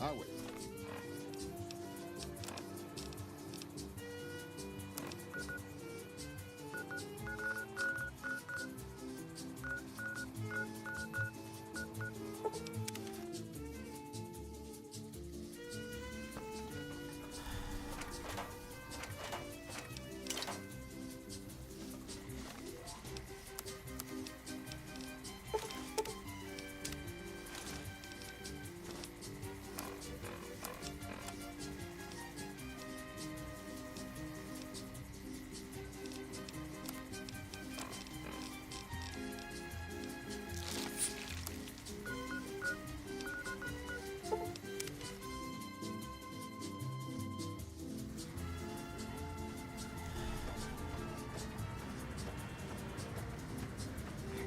I wait.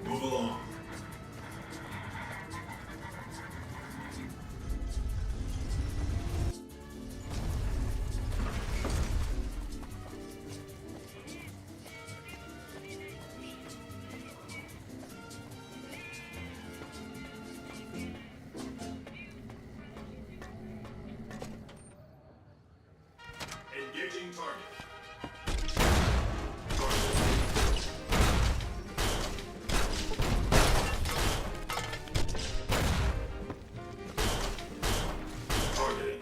Move along. Engaging target. Targeting.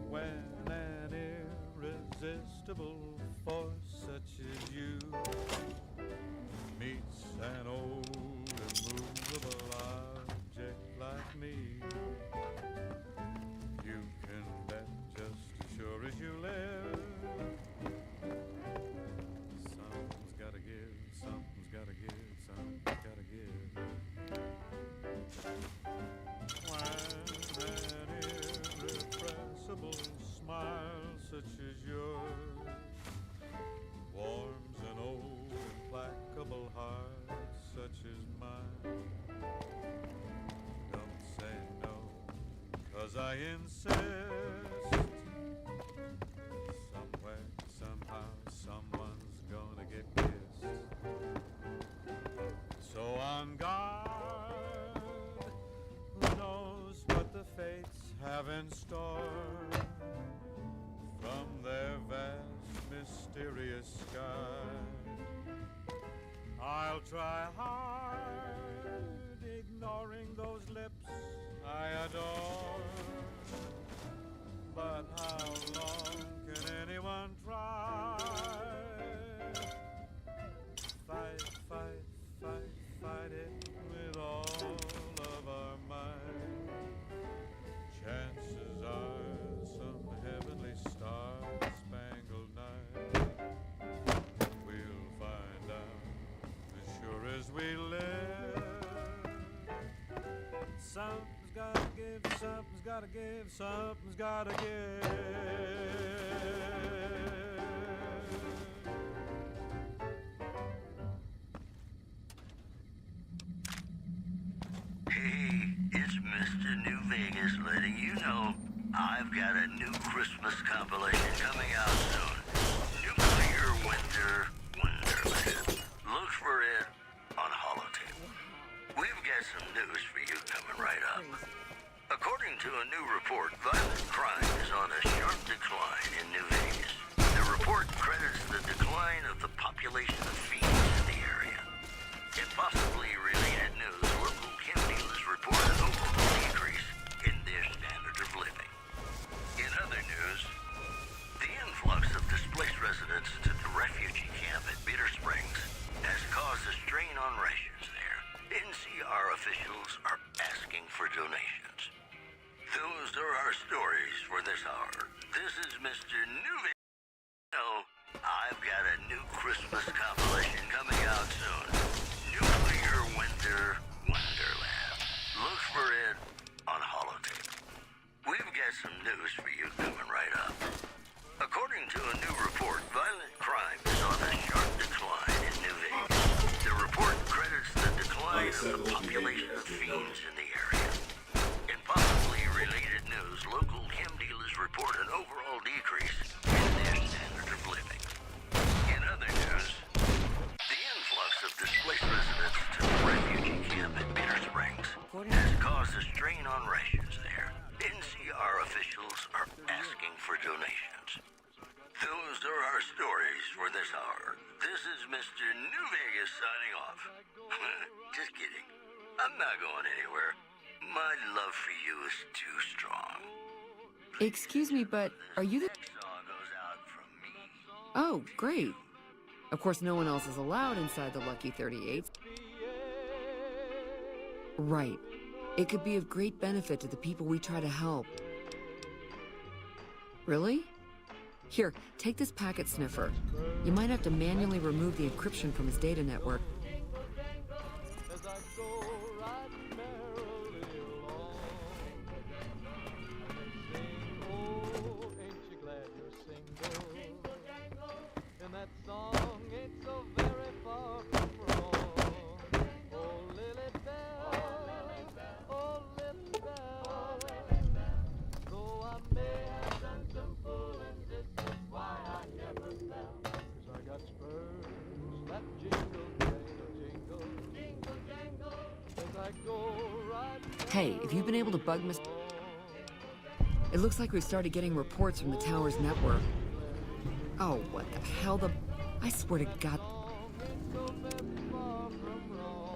When an irresistible force such as you meets an old immovable object like me, you can bet just as sure as you live, something's gotta give, something's gotta give, something's gotta give. When an irrepressible smile such as yours warms an old implacable heart such as mine, don't say no, 'cause I insist. Somewhere, somehow, someone's gonna get kissed. So on guard, who knows what the fates have in store from their vast, mysterious sky. I'll try hard, ignoring those lips I adore. But how long can anyone try? Fight, fight, fight, fight it with all of our might. Chances are some heavenly star-spangled night we'll find out as sure as we live. Something's gotta give, something's gotta give, something's gotta give. Hey, it's Mr. New Vegas letting you know I've got a new Christmas compilation coming out soon. Nuclear Winter Wonderland. Look for it on Holotape. We've got some news for you coming right up. According to a new report, violent crime is on a sharp decline in New Vegas. The report credits the decline of the population of fiends in the area. In possibly related news, local chem dealers report an overall decrease in their standard of living. In other news, the influx of displaced residents to the refugee camp at Bitter Springs has caused a strain on rations there. NCR officials are asking for donations. Those are our stories for this hour. This is Mr. Newby. I've got a new Christmas compilation coming out soon. Nuclear Winter Wonderland. Look for it on Holotape. We've got some news for you coming right up. According to a new report, violent crime is on a sharp decline in New Vegas. The report credits the decline of the population of fiends in the area. In possibly related news, local chem dealers report an overall decrease in their standard of living. In other news, the influx of displaced residents to the refugee camp at Bitter Springs has caused a strain on rations there. NCR officials are asking for donations. Those are our stories for this hour. This is Mr. New Vegas signing off. Just kidding. I'm not going anywhere. My love for you is too strong. Excuse me, but are you the... Next song goes out from me. Oh, great. Of course, no one else is allowed inside the Lucky 38. Right. It could be of great benefit to the people we try to help. Really? Here, take this packet sniffer. You might have to manually remove the encryption from his data network. As I go right merrily along, and they sing, oh, ain't you glad you're single? And that song ain't so very far from wrong. Oh, Lily Bell, oh, Lily Bell, though I may have done some fooling, this is why I never fell. 'Cause I got spurs that jingle, jangle, jingle, jangle, as I go right. Hey, if you've been able to bug Mr. It looks like we've started getting reports from the tower's network. Oh, what the hell? I swear to God. So very far from wrong.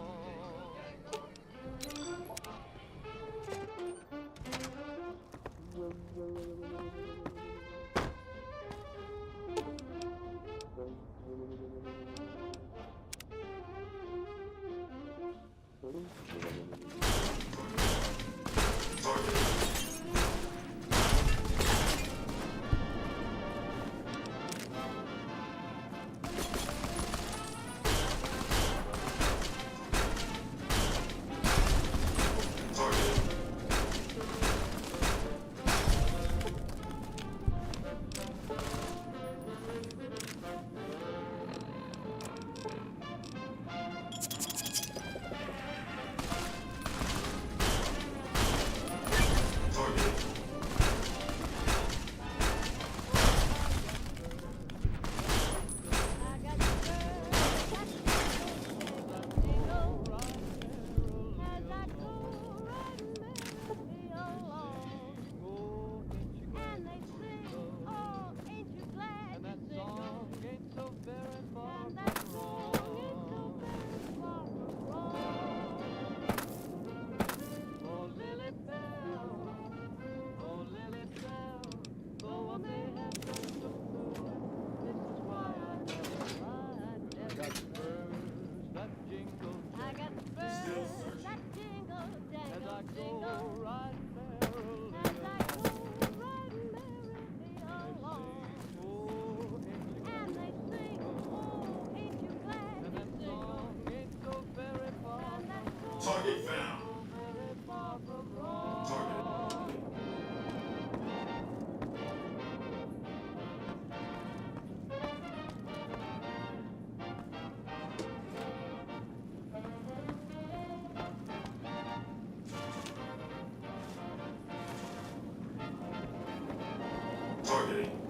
Targeting.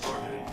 Targeting.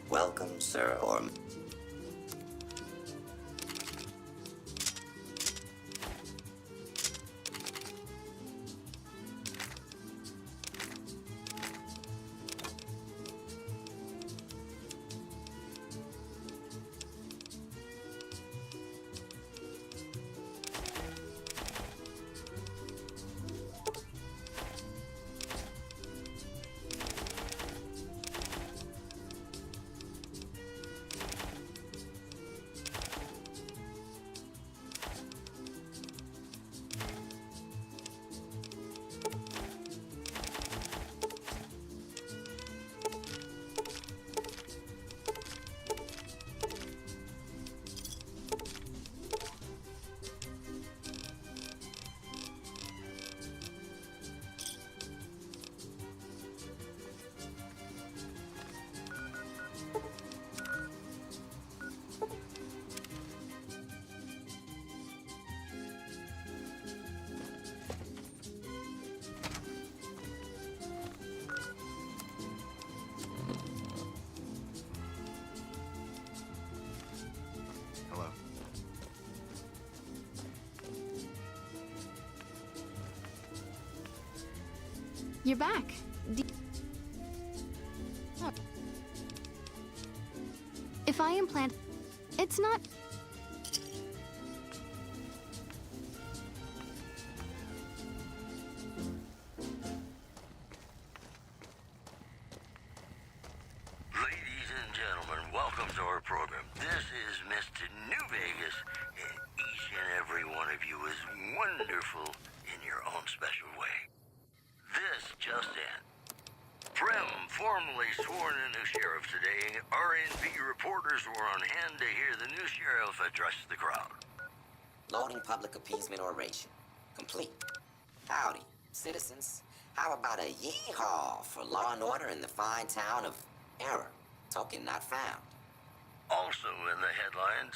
Welcome, sir, or... Hello. You're back. Oh. If I implant... It's not... Ladies and gentlemen, welcome to our program. This is Mr. New Vegas, and each and every one of you is wonderful in your own special way. This just in. Prem formally sworn a new sheriff today. RNP reporters were on hand to hear the new sheriff address the crowd. Loading public appeasement oration. Complete. Howdy, citizens. How about a yee-haw for law and order in the fine town of Error? Token not found. Also in the headlines,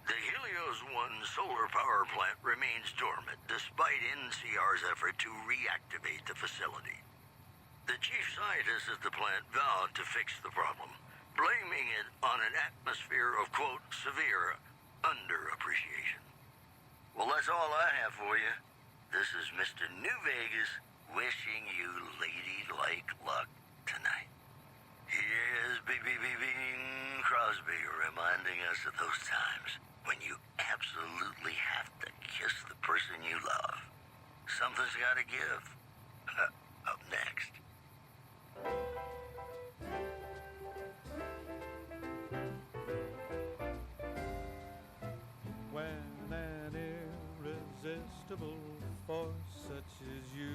the Helios 1 solar power plant remains dormant despite NCR's effort to reactivate the facility. The chief scientist at the plant vowed to fix the problem, blaming it on an atmosphere of, quote, severe underappreciation. Well, that's all I have for you. This is Mr. New Vegas wishing you ladylike luck tonight. Here us of those times when you absolutely have to kiss the person you love. Something's gotta give. Up next. When an irresistible force such as you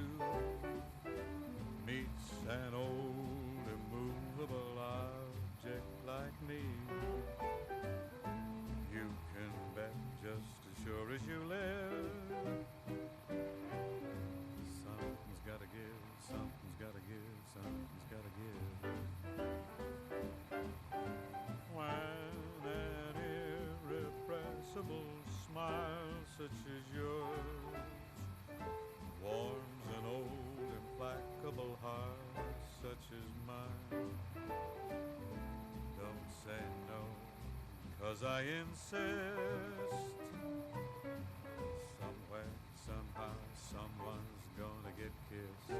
meets an old immovable object like me, you can bet just as sure as you live, something's gotta give, something's gotta give, something's gotta give. When an irrepressible smile such as yours warms an old implacable heart such as mine, don't say no, 'cause I insist. Somewhere, somehow, someone's gonna get kissed.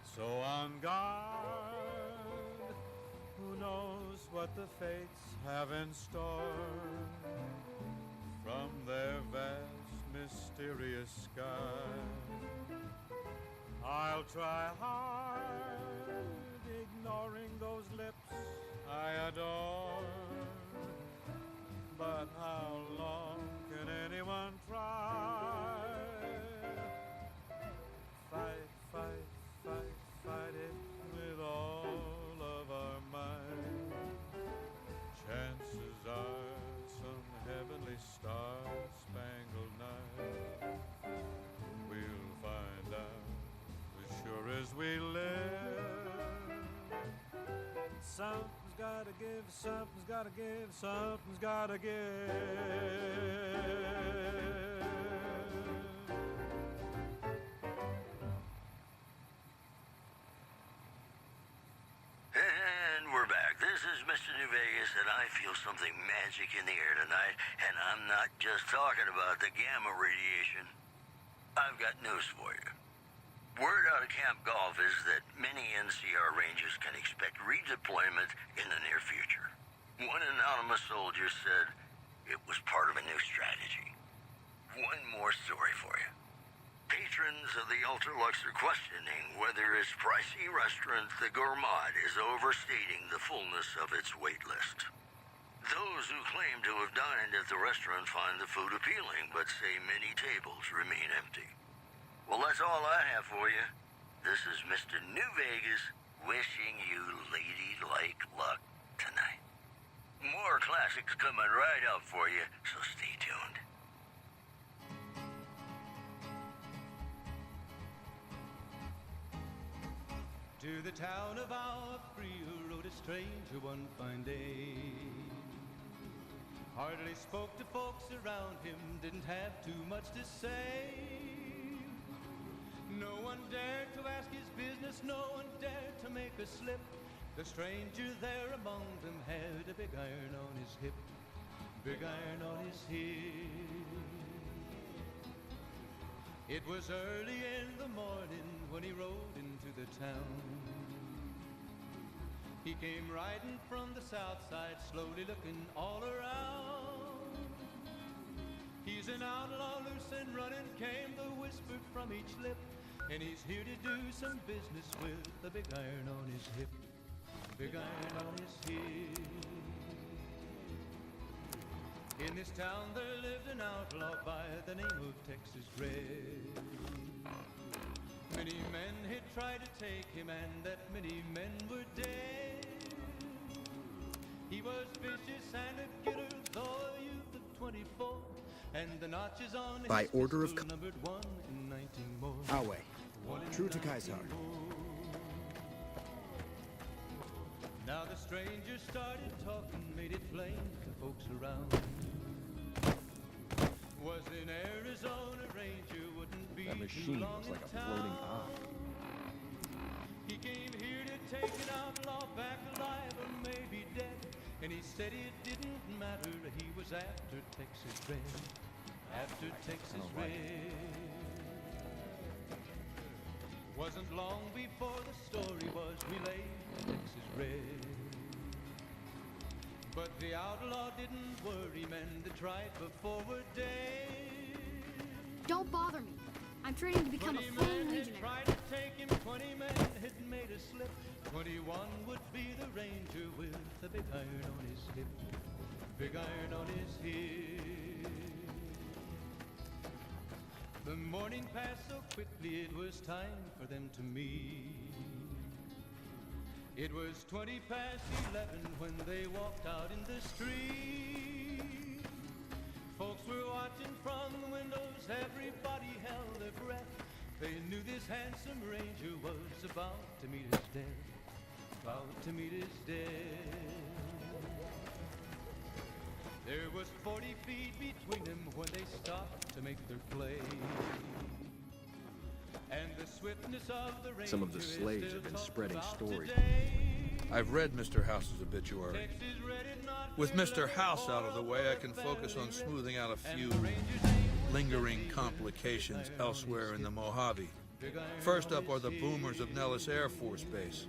So on guard, who knows what the fates have in store from their vast, mysterious sky. I'll try hard, ignoring those lips I adore. But how long can anyone try? Fight, fight, fight, fight it with all of our might. Chances are some heavenly star-spangled night we'll find out as sure as we live. Something's gotta give, something's gotta give, something's gotta give. And we're back. This is Mr. New Vegas, and I feel something magic in the air tonight, and I'm not just talking about the gamma radiation. I've got news for you. Word out of Camp Golf is that many NCR Rangers can expect redeployment in the near future. One anonymous soldier said it was part of a new strategy. One more story for you. Patrons of the Ultralux are questioning whether its pricey restaurant, the Gourmand, is overstating the fullness of its wait list. Those who claim to have dined at the restaurant find the food appealing, but say many tables remain empty. Well, that's all I have for you. This is Mr. New Vegas wishing you ladylike luck tonight. More classics coming right up for you, so stay tuned. To the town of Alfrio rode a stranger one fine day. Hardly spoke to folks around him, didn't have too much to say. No one dared to ask his business, no one dared to make a slip. The stranger there among them had a big iron on his hip, big iron on his hip. It was early in the morning when he rode into the town. He came riding from the south side, slowly looking all around. He's an outlaw, loose and running, came the whisper from each lip. And he's here to do some business with the big iron on his hip, big iron on his hip. In this town there lived an outlaw by the name of Texas Red. Many men had tried to take him, and that many men were dead. He was vicious and a killer, though a youth of 24, and the notches on By his order of pistol numbered 1 in 19 more. Our way. One in True to 19 Kaiser. more. Now the stranger started talking, made it plain to folks around. Was an Arizona Ranger, wouldn't be That too machine long looks like in a floating town. eye. He came here to take an outlaw back alive or maybe dead. And he said it didn't matter, he was after Texas Red. After Texas Red. Wasn't long before the story was relayed to Texas Red. But the outlaw didn't worry men that tried before were dead. Don't bother me. I'm training to become a 20 full men had legionary. tried to take him, 20 men had made a slip. 21 would be the ranger with the big iron on his hip. Big iron on his hip. The morning passed so quickly it was time for them to meet. It was 20 past 11 when they walked out in the street. Folks were watching from the windows, everybody held their breath. They knew this handsome ranger was about to meet his death. About to meet his death. There was 40 feet between them when they stopped to make their play. And the swiftness of the ranger Some of the is slaves still have been talked spreading about stories. today. I've read Mr. House's obituary. Texas read it not With very Mr. long House out of the before way, I the can focus on valley smoothing out a ripped, few and the ranger's name was lingering Jesse. complications Big iron on elsewhere his in the hip. Mojave. Big iron First on up are his the hip. boomers of Nellis Air Force Base,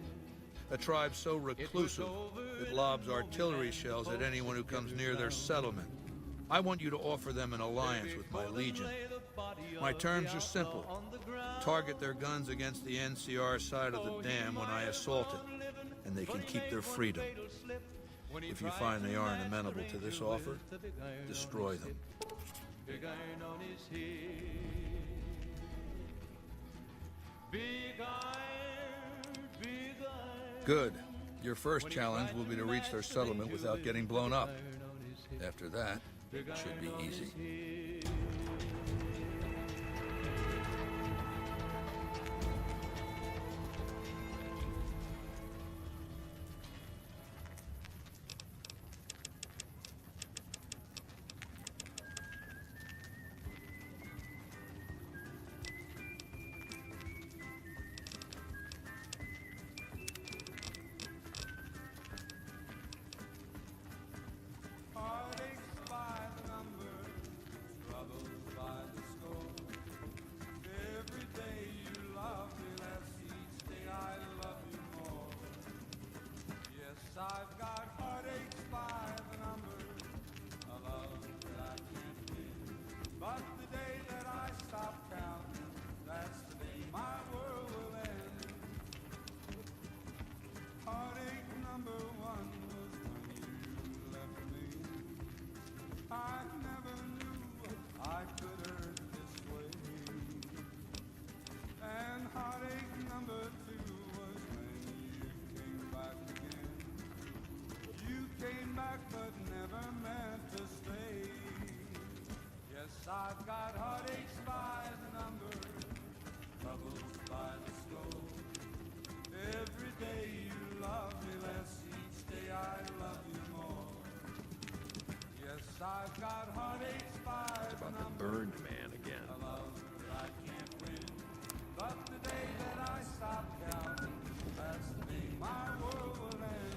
a tribe so reclusive it lobs artillery shells at anyone who comes near their settlement. I want you to offer them an alliance with my legion. My terms are simple. Target their guns against the NCR side of the dam when I assault it, and they can keep their freedom. If you find they aren't amenable to this offer, destroy them. Big iron on his hip. Big iron, big iron. Good. Your first challenge will be to reach their settlement without getting blown up. After that, it should be easy. Heartaches by the number, troubles by the score. Every day you love me less, each day I love you more. Yes, I've got heartaches by the number, a love that I can't win. But the day that I stop counting, that's the day my world will end. Heartache number one was when you left me. I never knew I could hurt this way. And heartache number two was when you came back again. You came back but never meant to stay. Yes, I've got heartaches by the number, troubles by the score. Every day you love me less, each day I love you more. Yes, I've got heartaches by the About the number, burned man again. a love that I can't win. But the day that I stop counting, that's the day my world will end.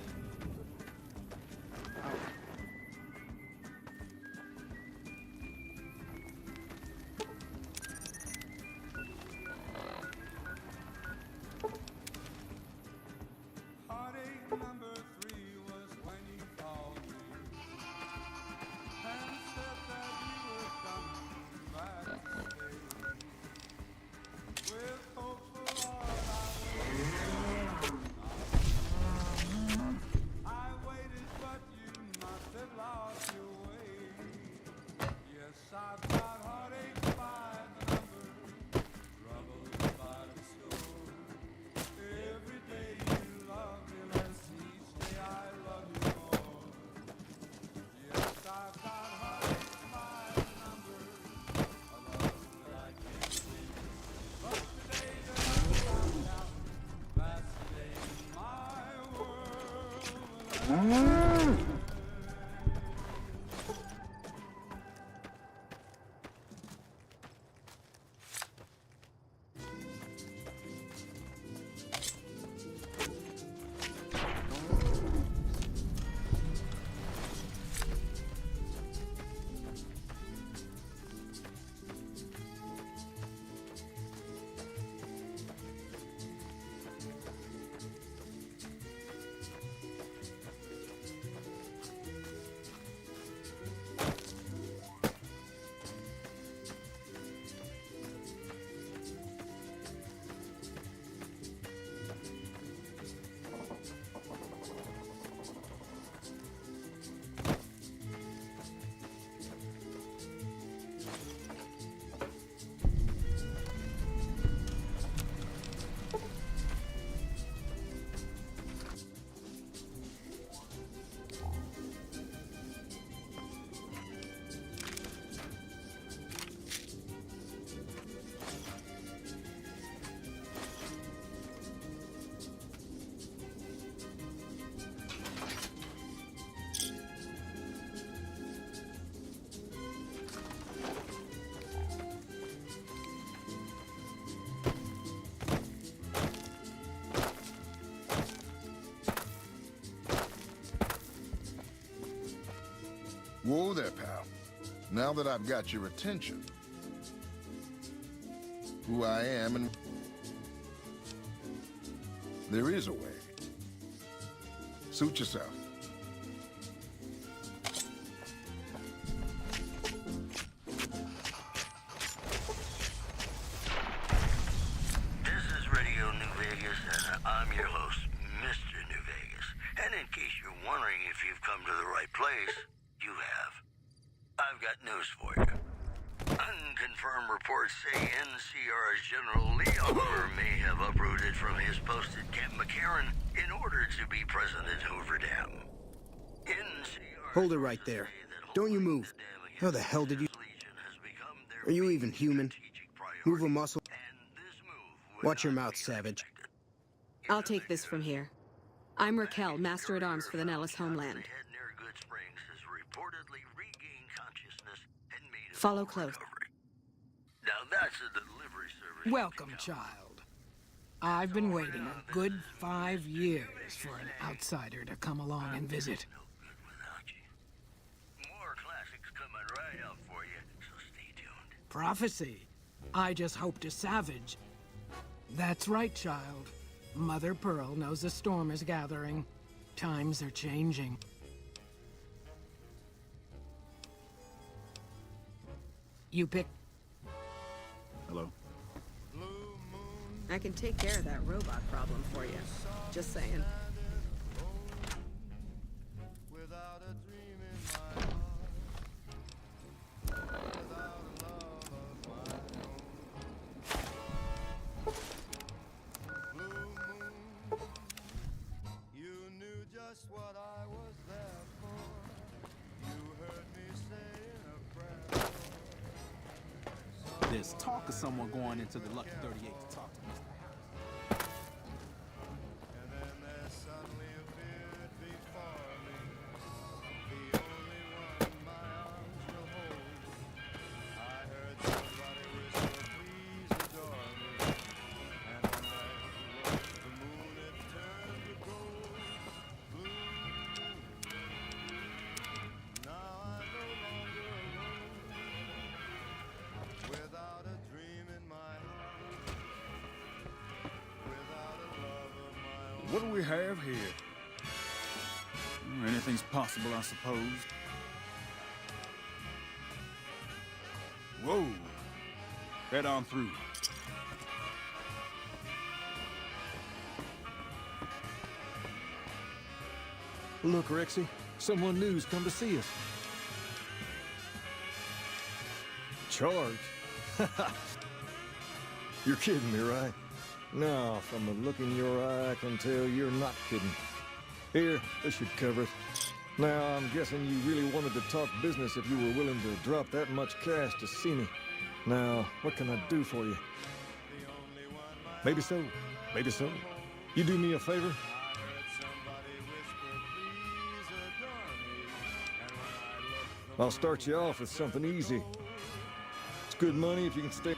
Heartache number three was when you called me and said that you were coming back to stay. With hopeful heart I waited, but you must have lost your way. Yes, I've got heartache by the number, troubles by the score. Every day you love me less, each day I love you more. Yes, I've got heartache by the number, a love that I can't win. But the day that I stop counting, that's the day my world will end. Whoa there, pal. Now that I've got your attention, who I am and there is a way. Suit yourself. This is Radio New Vegas, and I'm your host, Mr. New Vegas. And in case you're wondering if you've come to the right place, you have. I've got news for you. Unconfirmed reports say NCR's General Lee Oliver may have uprooted from his post at Camp McCarran in order to be present at Hoover Dam. NCR Hold it right there. Don't you move. How the hell did you... Are you even human? Move a muscle. Watch your mouth, savage. I'll take this from here. I'm Raquel, Master-at-Arms for the Nellis homeland. Follow close. Now that's a delivery service. Welcome, child. I've been waiting a good 5 years for an outsider to come along and visit. More classics coming right up for you, so stay tuned. Prophecy. I just hoped a savage. That's right, child. Mother Pearl knows a storm is gathering. Times are changing. You pick... Hello? I can take care of that robot problem for you. Just saying. What I was there for. You heard me say in a prayer. There's talk of someone going into the Lucky 38 to talk to Mr. Harris. And then there suddenly appeared before me, the only one my arms will hold. I heard somebody whisper, please adore me. And when I looked, the moon had turned to gold. What do we have here? Anything's possible, I suppose. Whoa! Head on through. Look, Rexy, someone new's come to see us. Charge? You're kidding me, right? No, from the look in your eye, I can tell you're not kidding. Here, this should cover it. Now, I'm guessing you really wanted to talk business if you were willing to drop that much cash to see me. Now, what can I do for you? Maybe so. Maybe so. You do me a favor? I'll start you off with something easy. It's good money if you can stay...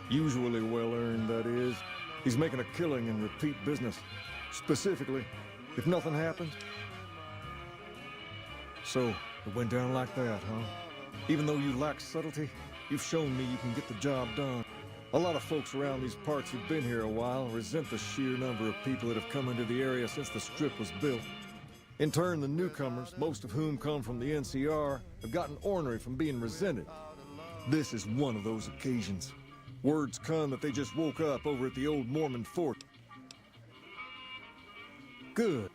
Usually well-earned, that is. He's making a killing in repeat business. Specifically, if nothing happens. So, it went down like that, huh? Even though you lack subtlety, you've shown me you can get the job done. A lot of folks around these parts who've been here a while resent the sheer number of people that have come into the area since the Strip was built. In turn, the newcomers, most of whom come from the NCR, have gotten ornery from being resented. This is one of those occasions. Words come that they just woke up over at the old Mormon fort. Good.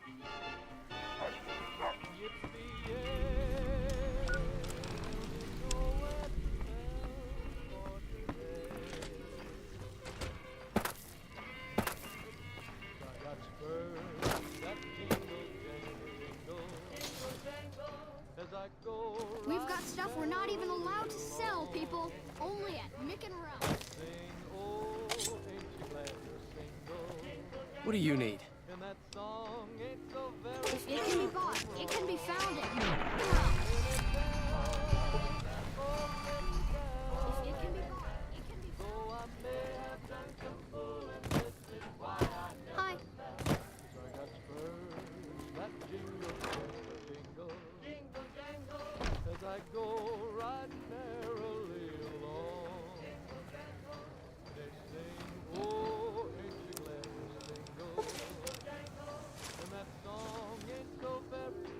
We've got stuff we're not even allowed to sell, people. Only at Mick and Ralph. What do you need? If it can be bought, it can be found at Hi.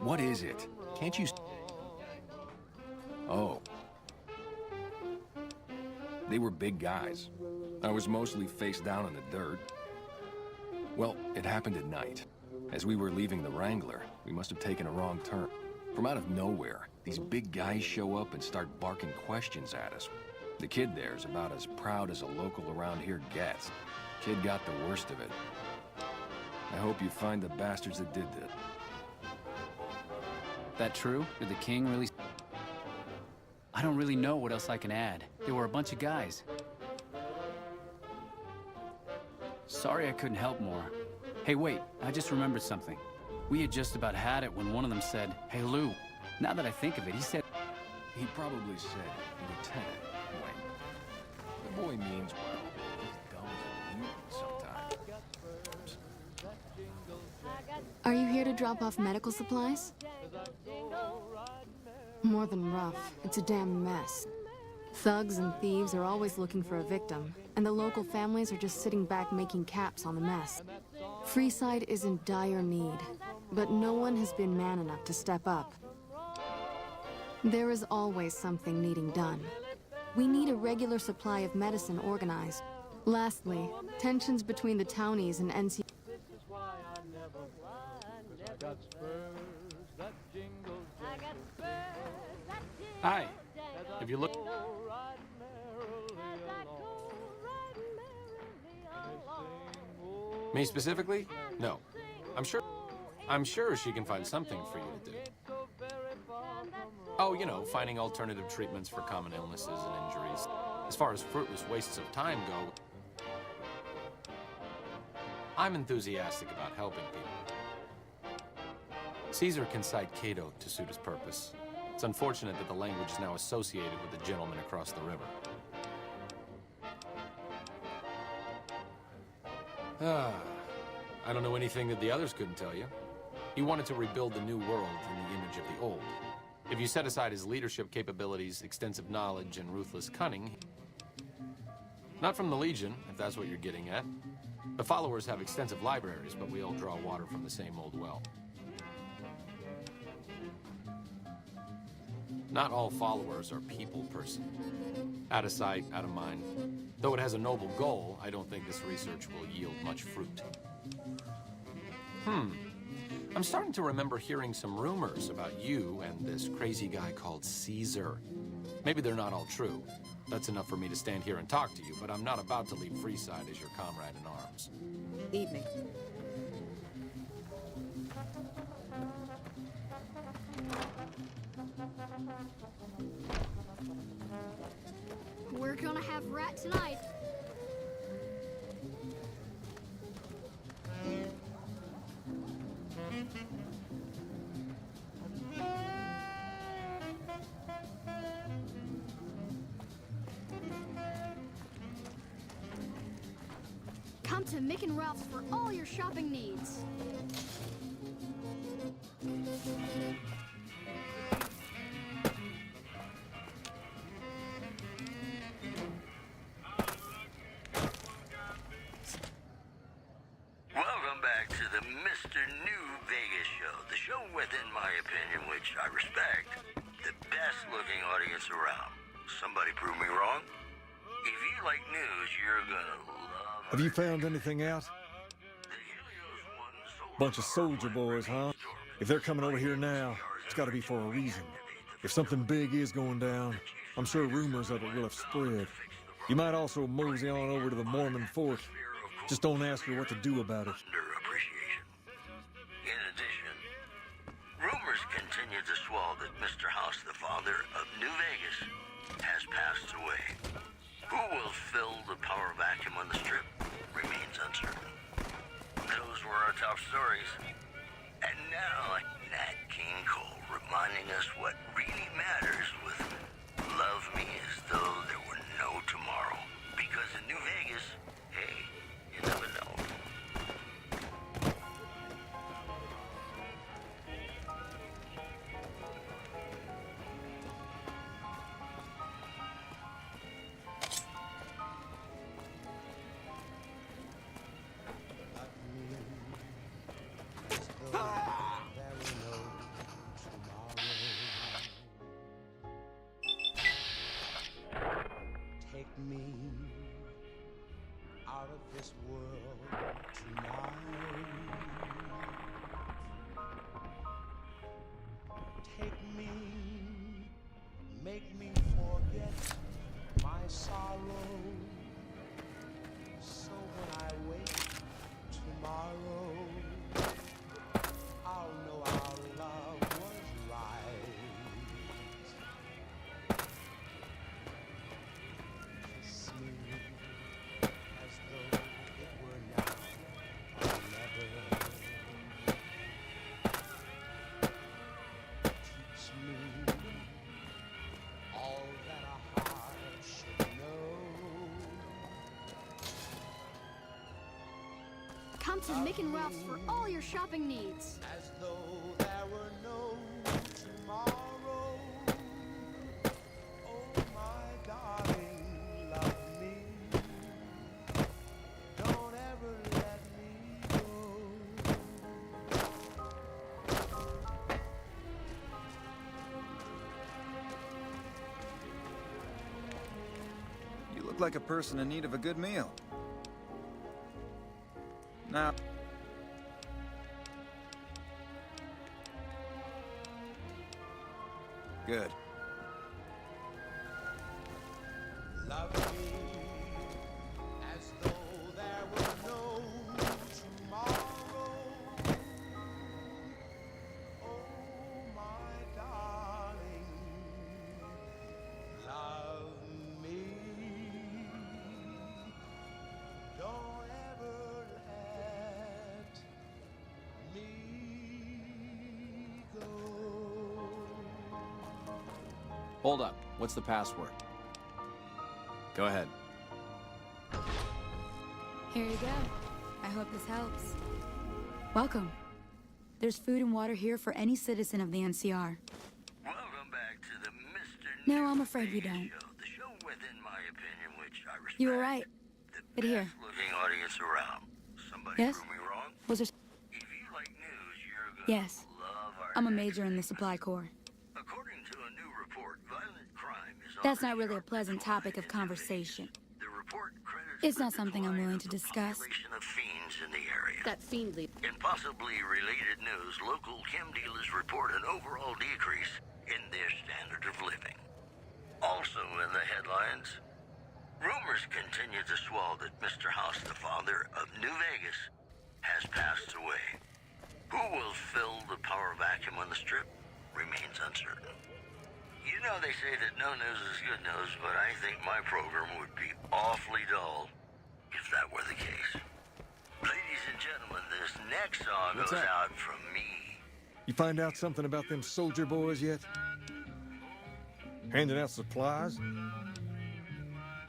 What is it? Can't you... Oh. They were big guys. I was mostly face down in the dirt. Well, it happened at night. As we were leaving the Wrangler, we must have taken a wrong turn. From out of nowhere, these big guys show up and start barking questions at us. The kid there's about as proud as a local around here gets. Kid got the worst of it. I hope you find the bastards that did that. That true? Did the king really... I don't really know what else I can add. They were a bunch of guys. Sorry I couldn't help more. Hey, wait, I just remembered something. We had just about had it when one of them said, "Hey, Lou." Now that I think of it, he said... He probably said, "Lieutenant Wayne." The boy means well. He's dumb as a mutant sometimes. Are you here to drop off medical supplies? More than rough. It's a damn mess. Thugs and thieves are always looking for a victim, and the local families are just sitting back making caps on the mess. Freeside is in dire need, but no one has been man enough to step up. There is always something needing done. We need a regular supply of medicine organized. Lastly, tensions between the townies and NC... Hi. Have you looked? Me specifically? No. I'm sure she can find something for you to do. Oh, you know, finding alternative treatments for common illnesses and injuries. As far as fruitless wastes of time go, I'm enthusiastic about helping people. Caesar can cite Cato to suit his purpose. It's unfortunate that the language is now associated with the gentleman across the river. I don't know anything that the others couldn't tell you. He wanted to rebuild the new world in the image of the old. If you set aside his leadership capabilities, extensive knowledge, and ruthless cunning... Not from the Legion, if that's what you're getting at. The followers have extensive libraries, but we all draw water from the same old well. Not all followers are people person. Out of sight, out of mind. Though it has a noble goal, I don't think this research will yield much fruit. I'm starting to remember hearing some rumors about you and this crazy guy called Caesar. Maybe they're not all true. That's enough for me to stand here and talk to you, but I'm not about to leave Freeside as your comrade in arms. Evening. We're gonna have rat tonight. Come to Mick and Ralph's for all your shopping needs. Welcome back to the Mr. New Vegas show. The show with, in my opinion, which I respect, the best looking audience around. Somebody prove me wrong? If you like news, you're gonna love... Have you found anything out? Bunch of soldier boys, huh? If they're coming over here now, it's gotta be for a reason. If something big is going down, I'm sure rumors of it will have spread. You might also mosey on over to the Mormon fort. Just don't ask her what to do about it. In addition, rumors continue to swell that Mr. House, the father of New Vegas, has passed away. Who will fill the power vacuum on the Strip remains uncertain. Those were our top stories. And now, Nat King Cole reminding us what really matters with Love Me As Though There Were No Tomorrow. Because in New Vegas, hey, you never know. this world tonight. Take me, make me forget my sorrow. So when I wake tomorrow, I'll know our love was right. Kiss me as though it were now or never. Teach me all that a heart should know. Come to Mick and Ralph's for all your shopping needs. As though there were no tomorrow. Oh, my darling, love me. Don't ever let me go. You look like a person in need of a good meal. Now... Good. Love me as though there were no tomorrow. Oh, my darling, love me. Don't ever let me go. Hold up. What's the password? Go ahead. Here you go. I hope this helps. Welcome. There's food and water here for any citizen of the NCR. Welcome back to the Mr. No, I'm afraid you don't. Show. The show within my opinion, which I respect. You were right. But here. Looking audience around. Somebody Yes? prove me wrong? Was there... If you like news, you're gonna Yes. love our I'm a major in the supply corps. According to a new report, violent crime is That's not really a pleasant topic of conversation. The report credits It's not something I'm willing to discuss. population of fiends in the area. That fiendly. In possibly related news, local chem dealers report an overall decrease in their standard of living. Also in the headlines, rumors continue to swell that Mr. House, the father of New Vegas, has passed away. Who will fill the power vacuum on the strip remains uncertain. You know they say that no news is good news, but I think my program would be awfully dull if that were the case. Ladies and gentlemen, this next song What's goes up? out from me. You find out something about them soldier boys yet? Handing out supplies?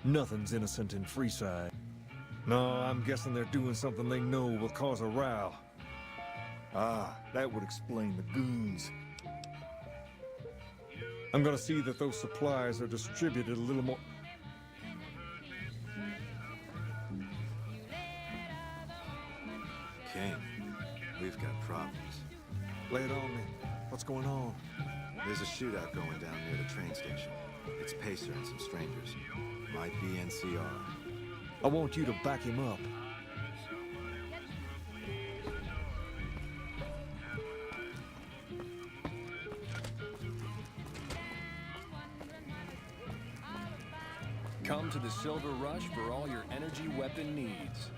Nothing's innocent in Freeside. No, I'm guessing they're doing something they know will cause a row. Ah, that would explain the goons. I'm gonna see that those supplies are distributed a little more... King, we've got problems. Lay it on me. What's going on? There's a shootout going down near the train station. It's Pacer and some strangers. Might be NCR. I want you to back him up. Come to the Silver Rush for all your energy weapon needs.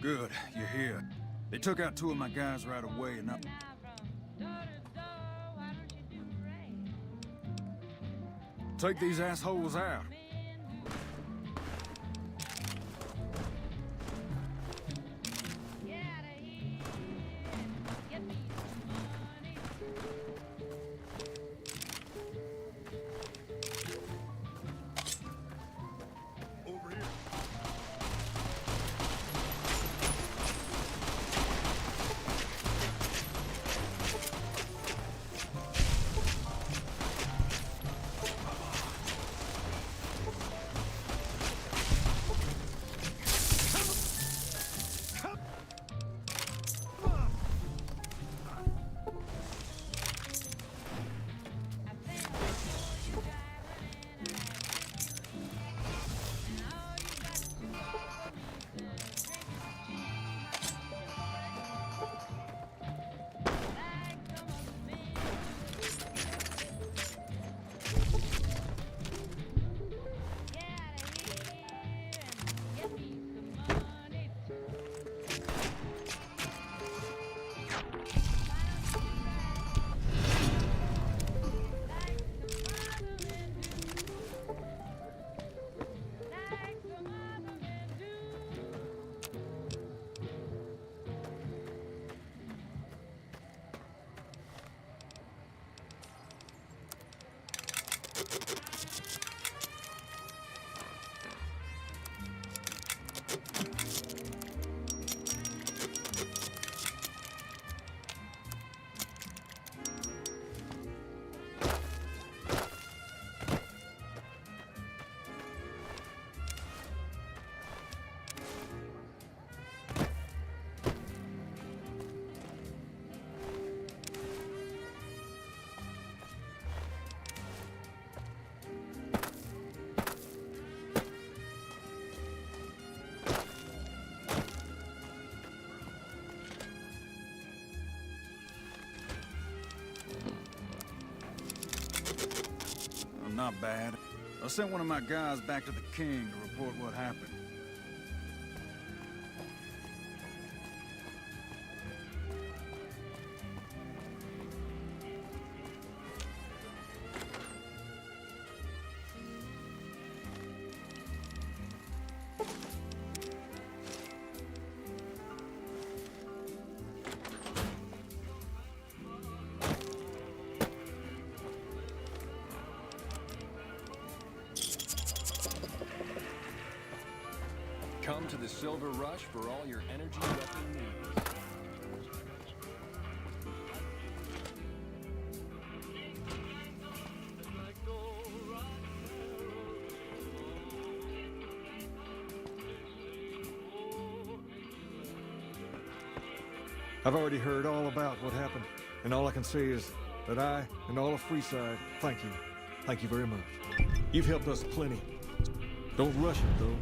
Good, you're here. They took out 2 of my guys right away and I... Take these assholes out. Not bad. I sent one of my guys back to the king to report what happened. Come to the Silver Rush for all your energy weapon needs. I've already heard all about what happened, and all I can say is that I and all of Freeside thank you. Thank you very much. You've helped us plenty. Don't rush it, though.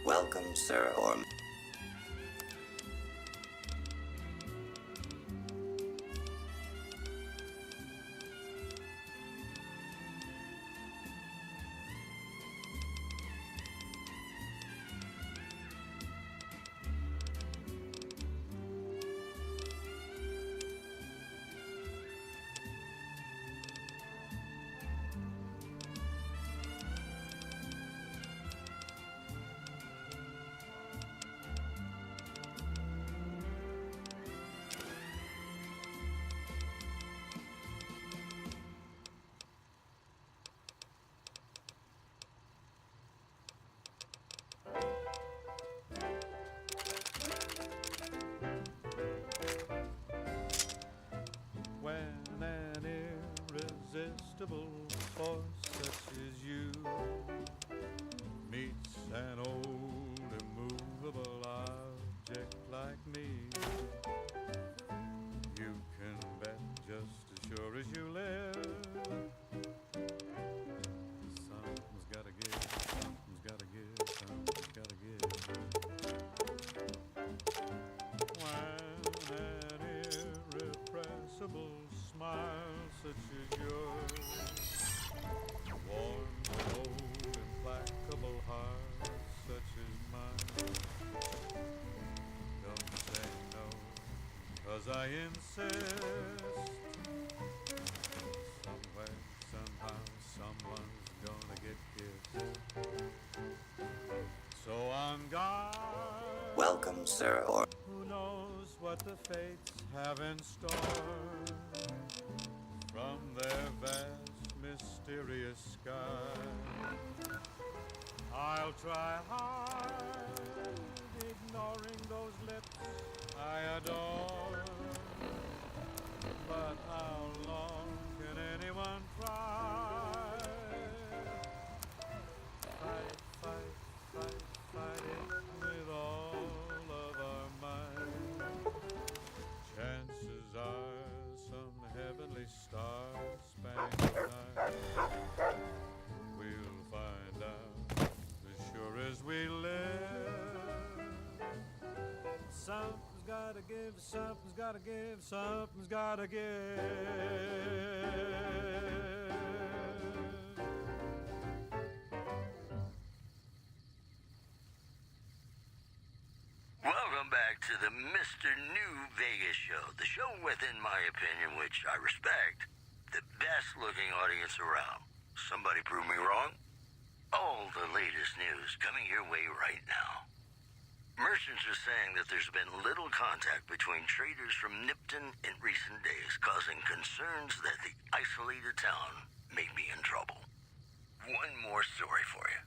Welcome, sir, or... irresistible force such as you meets an old immovable object like me. You can bet just as sure as you live insist. Somewhere, somehow, someone's gonna get kissed. So on guard. Welcome, sir, or Who knows what the fates have in store from their vast, mysterious sky? I'll try hard, ignoring those lips I adore. But how long can anyone try? Fight, fight, fight, fight it with all of our might. Chances are some heavenly star-spangled night we'll find out as sure as we live. Something's gotta give, something's gotta give, something's gotta give. Welcome back to the Mr. New Vegas show. The show with, in my opinion, which I respect, the best looking audience around. Somebody prove me wrong? All the latest news coming your way right now. Merchants are saying that there's been little contact between traders from Nipton in recent days, causing concerns that the isolated town may be in trouble. One more story for you.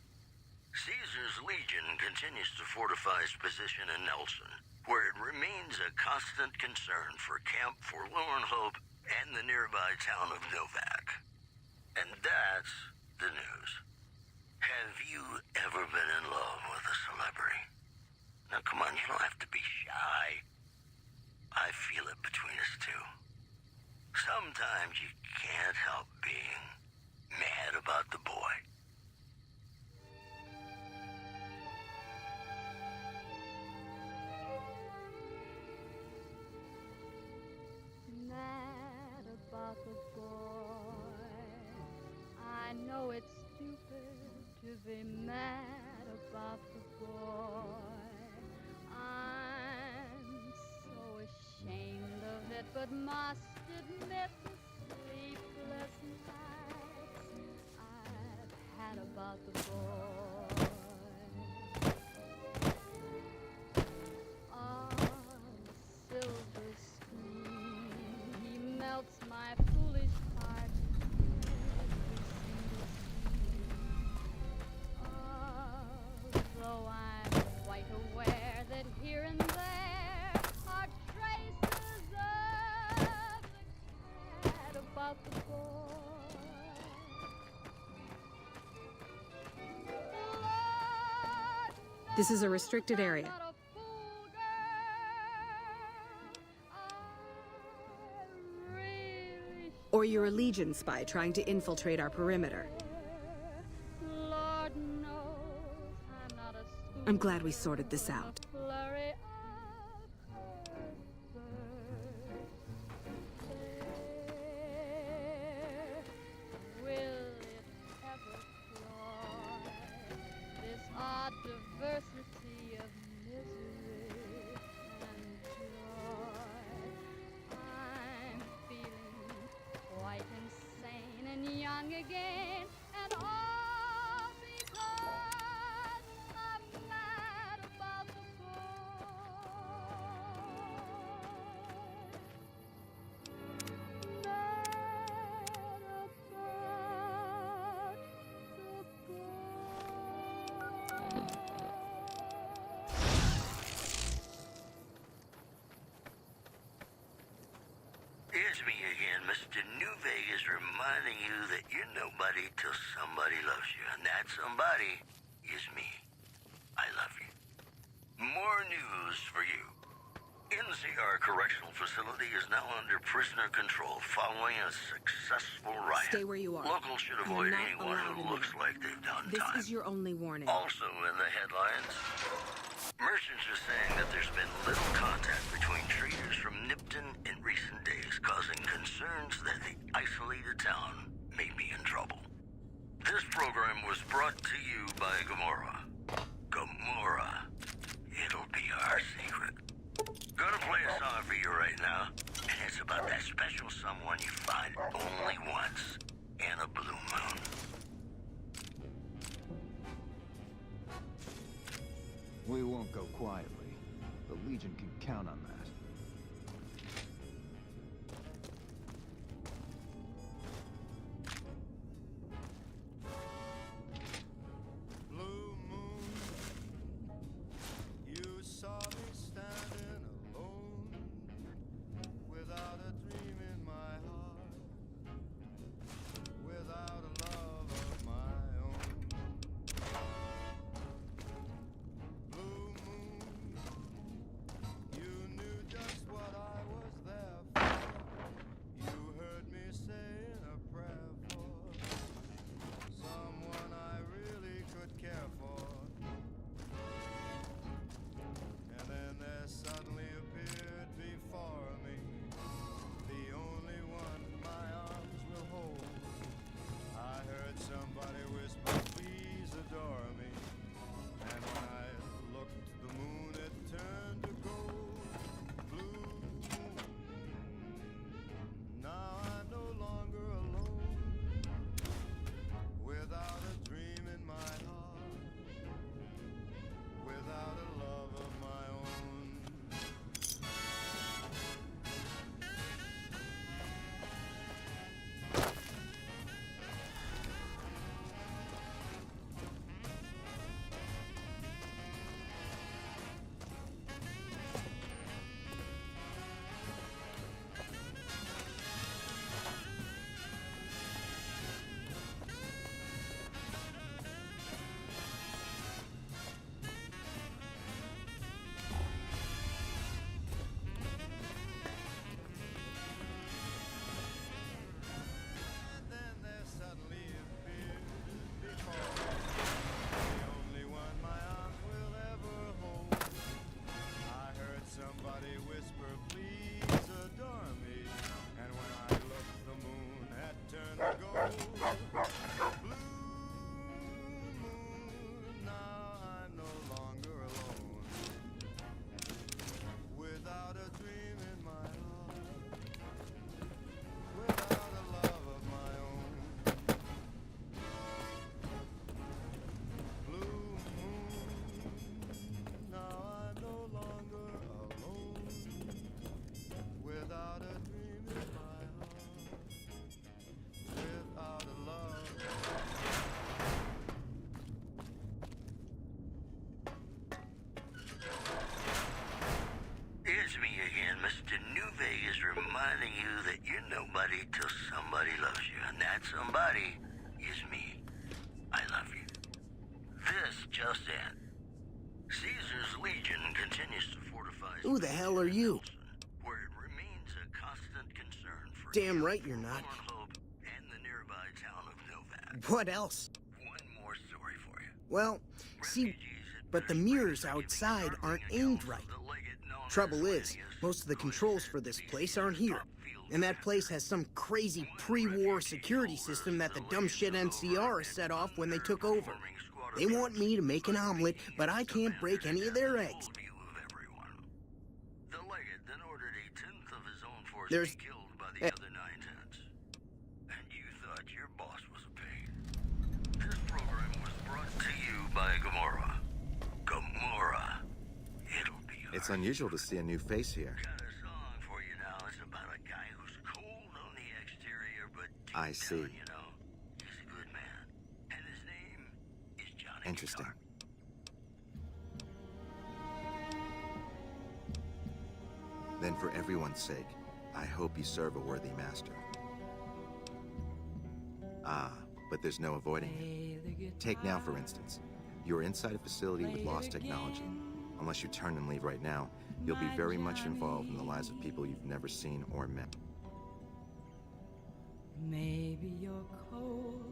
Caesar's Legion continues to fortify its position in Nelson, where it remains a constant concern for Camp Forlorn Hope and the nearby town of Novak. And that's the news. Have you ever been in love with a celebrity? Now, come on, you don't have to be shy. I feel it between us two. Sometimes you can't help being mad about the boy. Mad about the boy. I know it's stupid to be mad about the boy. I'm so ashamed of it, but must admit the sleepless nights I've had about the boy. On silver screen, he melts my foolish heart. Although I'm quite aware that here and there are traces of the cat about the boy. This is a restricted area. Or you're a Legion spy trying to infiltrate our perimeter. Lord knows I'm not a spoon. I'm glad we sorted this out. Flurry will it ever cloy this odd diversity of misery and joy? I'm feeling quite insane and young again, and all because I'm mad about the It's me again, Mr. New Vegas, reminding you that you're nobody till somebody loves you, and that somebody is me. I love you. More news for you. NCR Correctional Facility is now under prisoner control following a successful riot. Stay where you are. Locals should You're avoid not anyone allowed who in looks there. like they've done This time. is your only warning. Also in the headlines, merchants are saying that there's been little contact between traders from Nipton in recent days, causing concerns that the isolated town may be in trouble. This program was brought to you by Gamora. Gamora. It'll be our secret. Gonna play a song for you right now, It's about that special someone you find only once in a blue moon. We won't go quietly. The Legion can count on that. Reminding you that you're nobody till somebody loves you, and that somebody is me. I love you. This just in. Caesar's Legion continues to fortify... Who the hell are you? ...where it remains a constant concern for... Damn right you're not. ...and the nearby town of Novad. What else? One more story for you. Well, see, but the mirrors outside aren't aimed right. Trouble is, most of the controls for this place aren't here. And that place has some crazy pre-war security system that the dumb shit NCR set off when they took over. They want me to make an omelet, but I can't break any of their eggs. The legate then ordered a tenth of his own force There's... be killed by the other 9/10. And you thought your boss was a pain. This program was brought to you by Gamora. Gamora. It'll be It's unusual to see a new face here. got a song for you now. It's about a guy who's cold on the exterior, but deep I see. down, you know, he's a good man. And his name is Johnny. Interesting. Then for everyone's sake, I hope you serve a worthy master. Ah, but there's no avoiding it. Take now, for instance. You're inside a facility with lost technology. Unless you turn and leave right now, you'll be very much involved in the lives of people you've never seen or met. Maybe you're cold,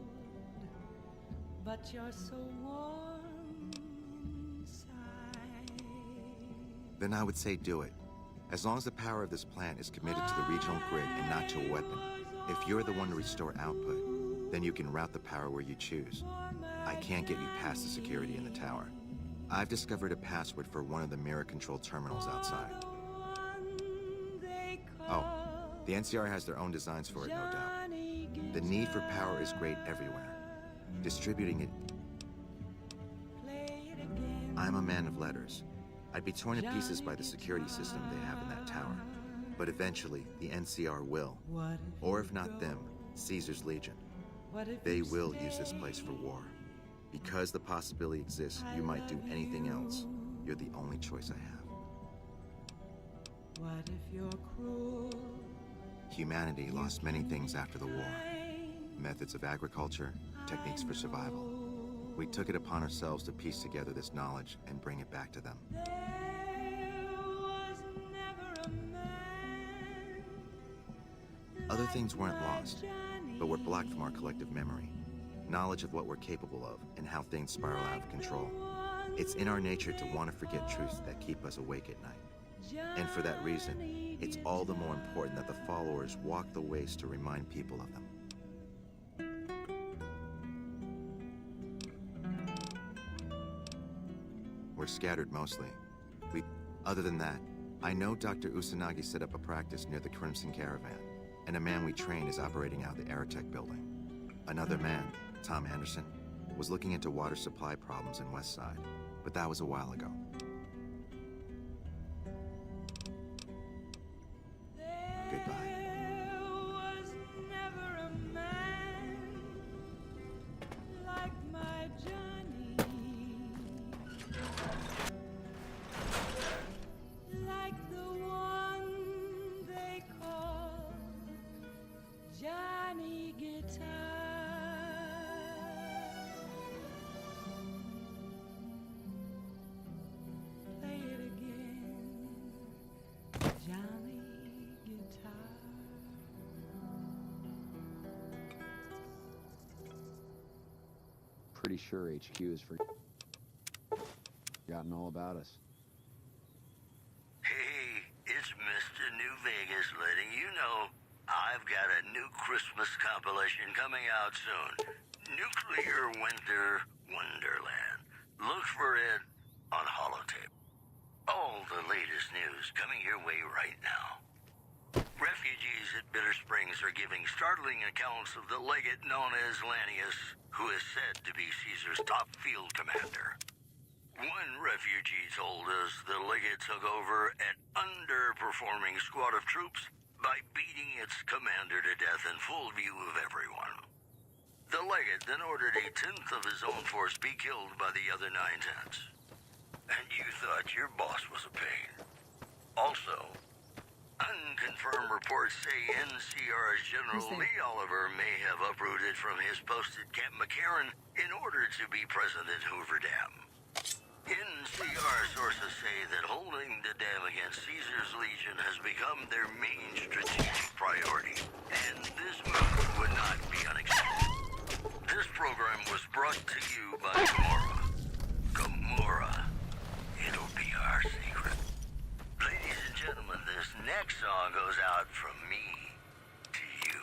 but you're so warm inside. Then I would say do it. As long as the power of this plant is committed to the regional grid and not to a weapon, if you're the one to restore output, then you can route the power where you choose. I can't get you past the security in the tower. I've discovered a password for one of the mirror control terminals outside. Oh, The NCR has their own designs for it, no doubt. The need for power is great everywhere. Distributing it... I'm a man of letters. I'd be torn to pieces by the security system they have in that tower. But eventually, the NCR will. Or if not them, Caesar's Legion. They will use this place for war. Because the possibility exists you might do anything else, you're the only choice I have. What if you're cruel? Humanity lost many things after the war. Methods of agriculture, techniques for survival. We took it upon ourselves to piece together this knowledge and bring it back to them. Other things weren't lost, but were blocked from our collective memory. Knowledge of what we're capable of and how things spiral out of control. It's in our nature to want to forget truths that keep us awake at night. And for that reason, it's all the more important that the followers walk the ways to remind people of them. We're scattered mostly. Other than that, I know Dr. Usanagi set up a practice near the Crimson Caravan, and a man we train is operating out of the Aerotech building. Another man, Tom Anderson, was looking into water supply problems in West Side, but that was a while ago. Goodbye. Johnny Guitar. Play it again, Johnny Guitar. Pretty sure HQ has forgotten all about us. Hey, it's Mr. New Vegas letting you know I've got a new Christmas compilation coming out soon. Nuclear Winter Wonderland. Look for it on holotape. All the latest news coming your way right now. Refugees at Bitter Springs are giving startling accounts of the legate known as Lanius, who is said to be Caesar's top field commander. One refugee told us the legate took over an underperforming squad of troops by beating its commander to death in full view of everyone. The legate then ordered a tenth of his own force be killed by the other 9/10. And you thought your boss was a pain. Also, unconfirmed reports say NCR's General Lee Oliver may have uprooted from his post at Camp McCarran in order to be present at Hoover Dam. NCR sources say that holding the dam against Caesar's Legion has become their main strategic priority, and this move would not be unexpected. This program was brought to you by Gamora. Gamora. It'll be our secret. Ladies and gentlemen, this next song goes out from me to you.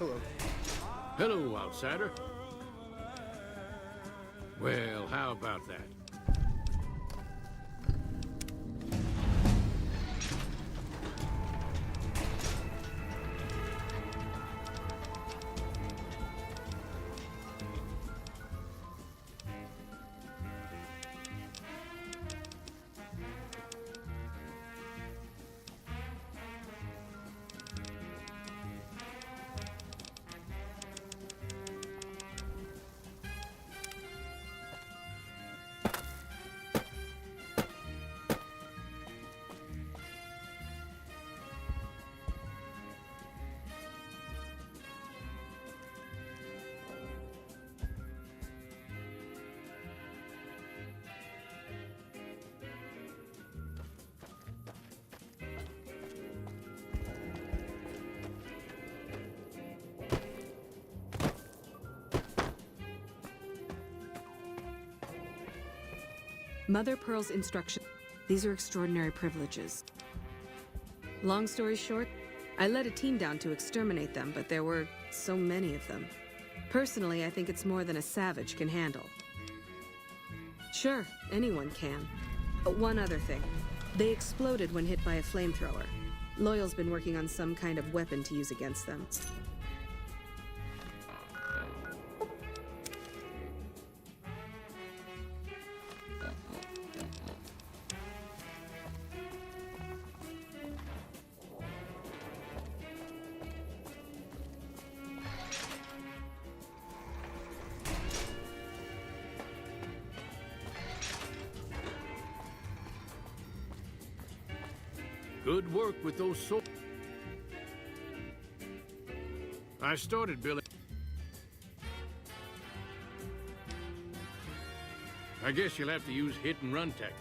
Hello. Hello, outsider. Well, how about that? Mother Pearl's instructions. These are extraordinary privileges. Long story short, I led a team down to exterminate them, but there were so many of them. Personally, I think it's more than a savage can handle. Sure, anyone can. But one other thing. They exploded when hit by a flamethrower. Loyal's been working on some kind of weapon to use against them. Good work with those swords. I started building. I guess you'll have to use hit-and-run tactics.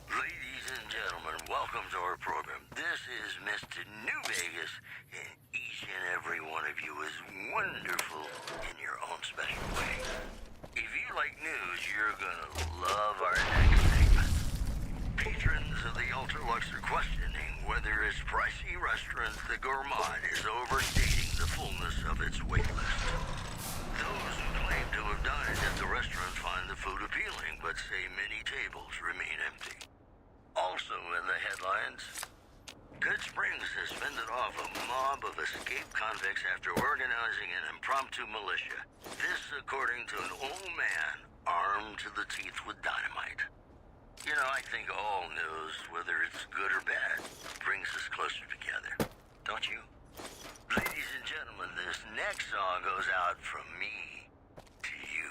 Ladies and gentlemen, welcome to our program. This is Mr. New Vegas, and each and every one of you is wonderful in your own special way. If you like news, you're gonna love our next segment. Patrons of the Ultralux are questioning whether its pricey restaurant, the Gourmand, is overstating the fullness of its wait list. Those who claim to have dined at the restaurant find the food appealing, but say many tables remain empty. Also in the headlines, Good Springs has fended off a mob of escaped convicts after organizing an impromptu militia. This according to an old man armed to the teeth with dynamite. You know, I think all news, whether it's good or bad, brings us closer together. Don't you? Ladies and gentlemen, this next song goes out from me to you.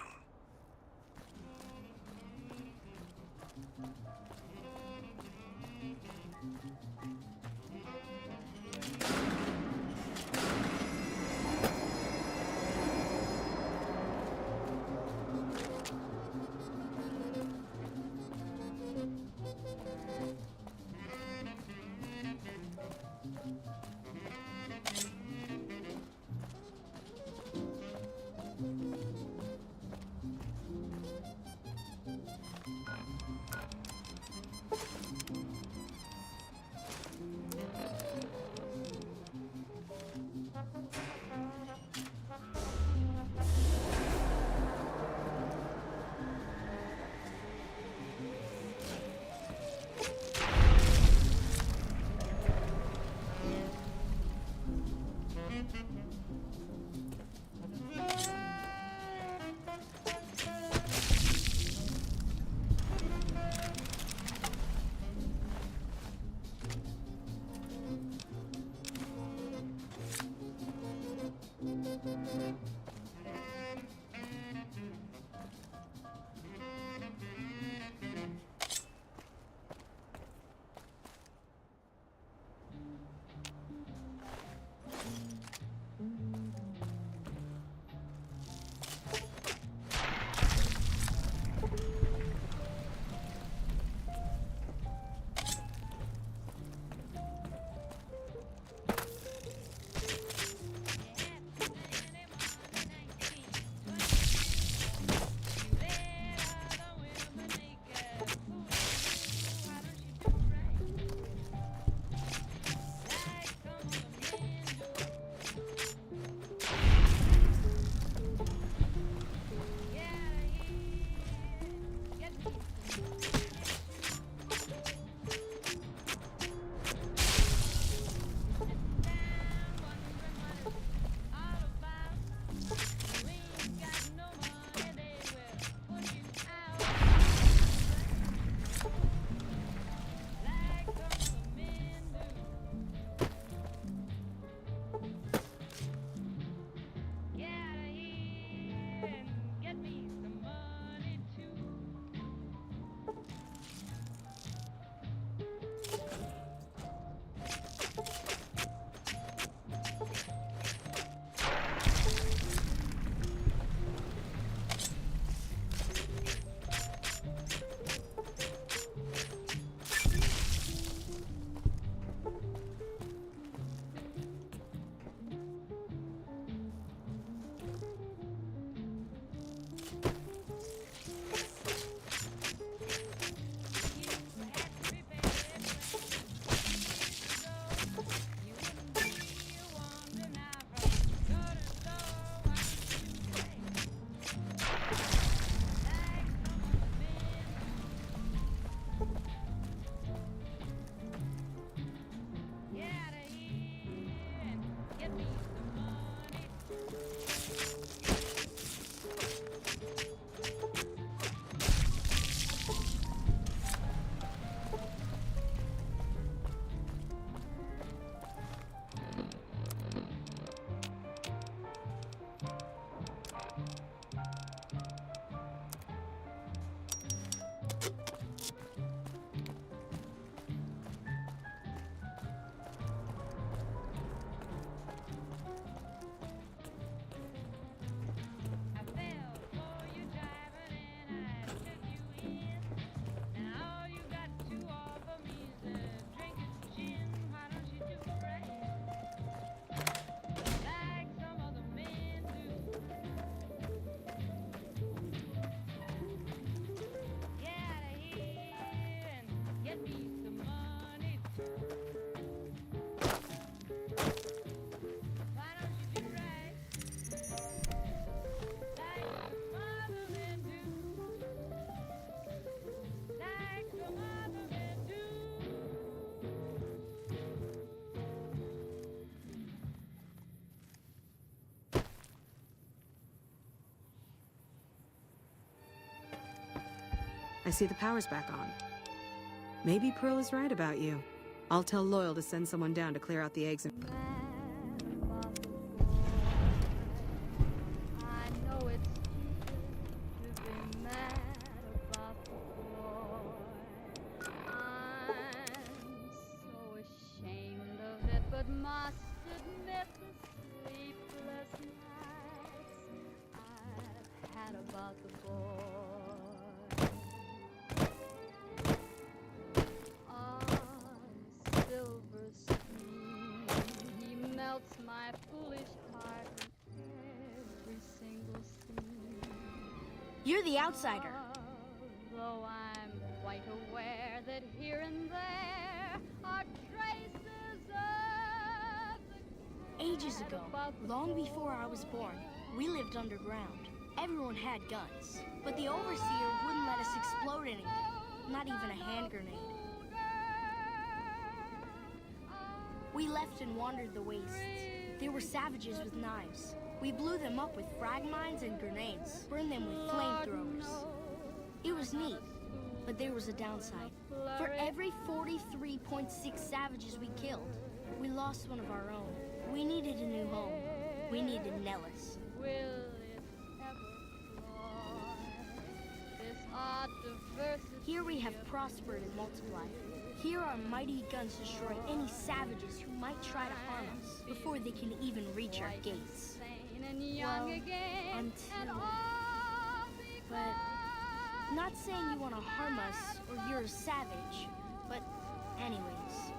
I see the power's back on. Maybe Pearl is right about you. I'll tell Loyal to send someone down to clear out the eggs and... I know it's stupid to be mad about the boy. I'm so ashamed of it, but must admit the sleepless nights I've had about the boy. Silver stream, he melts my foolish heart in every single seam. You're the outsider. Though I'm quite aware that here and there are traces of the Ages ago, long before I was born, we lived underground. Everyone had guns, but the overseer wouldn't let us explode anything, not even a hand grenade. We left and wandered the wastes. There were savages with knives. We blew them up with frag mines and grenades, burned them with flamethrowers. It was neat, but there was a downside. For every 43.6 savages we killed, we lost one of our own. We needed a new home. We needed Nellis. will it ever fly? This odd diversity. Here we have prospered and multiplied. Here our mighty guns destroy any savages who might try to harm us before they can even reach our gates. Well, until... But not saying you want to harm us or you're a savage, but anyways.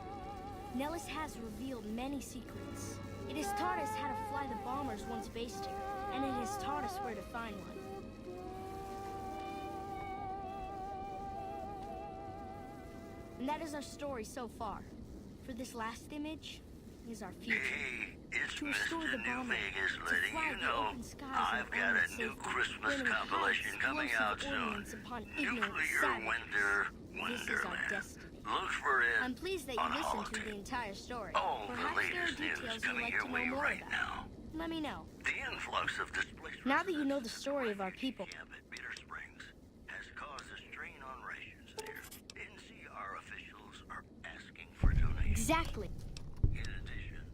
Nellis has revealed many secrets. It has taught us how to fly the bombers once based here, and it has taught us where to find one. And that is our story so far. For this last image is our future. Hey, it's to restore Mr. the New bomber, Vegas to letting fly you the know open skies I've and got land a new safely, Christmas burning compilation high coming out explosive soon. ordnance upon ignorant Nuclear savages. Winter This is our Wonderland. destiny. Look for it I'm pleased that on you listened Holotape. to the entire story. All the Perhaps there are latest news details you'd coming like your to know way more right about. now. Let me know. The influx of displaced Now that you know the story of our people, camp at Bitter Springs has caused a strain on rations there. NCR officials are asking for donations. exactly. In addition,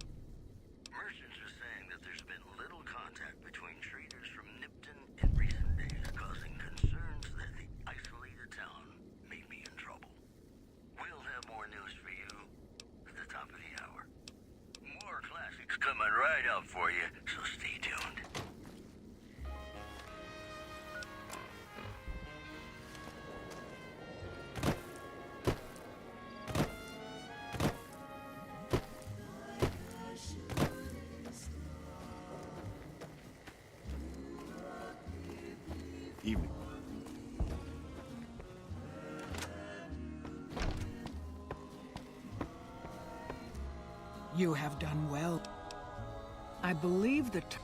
merchants are saying that there's been little contact between traders from Nipton in recent days, causing concerns that the isolated town may be in trouble. We'll have more news for you at the top of the hour. More classics coming right up for you, so stay tuned. Evening. You have done well. I believe that.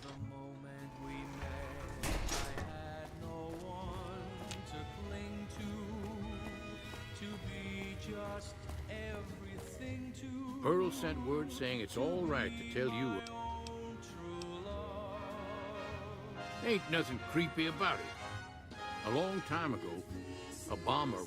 The moment we met, I had no one to cling to be just everything to Pearl sent word saying it's all right to tell you. Ain't nothing creepy about it. A long time ago, a bomber.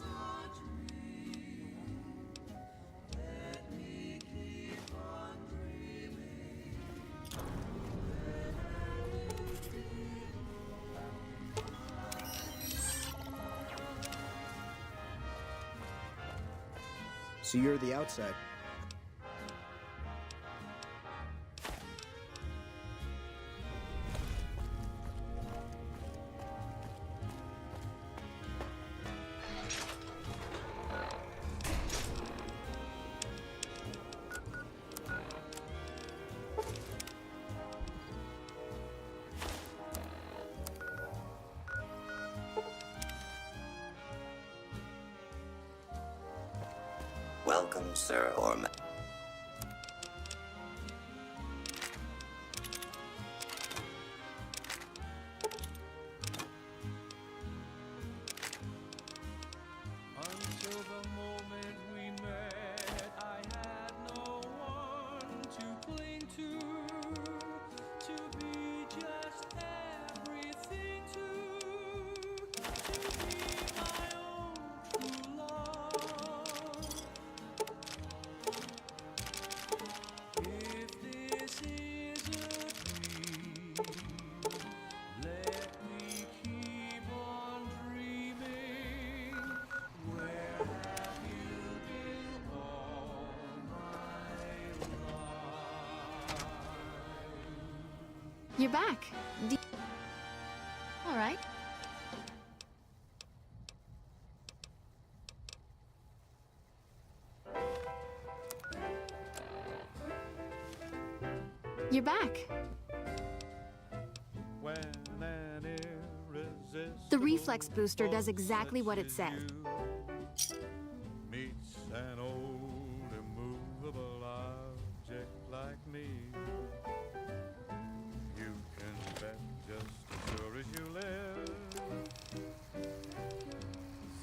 So you're the outside. Welcome, Sir Orman. You're back. All right. You're back. The reflex booster does exactly what it says. Meets an old immovable object like me. You can bet just as sure as you live.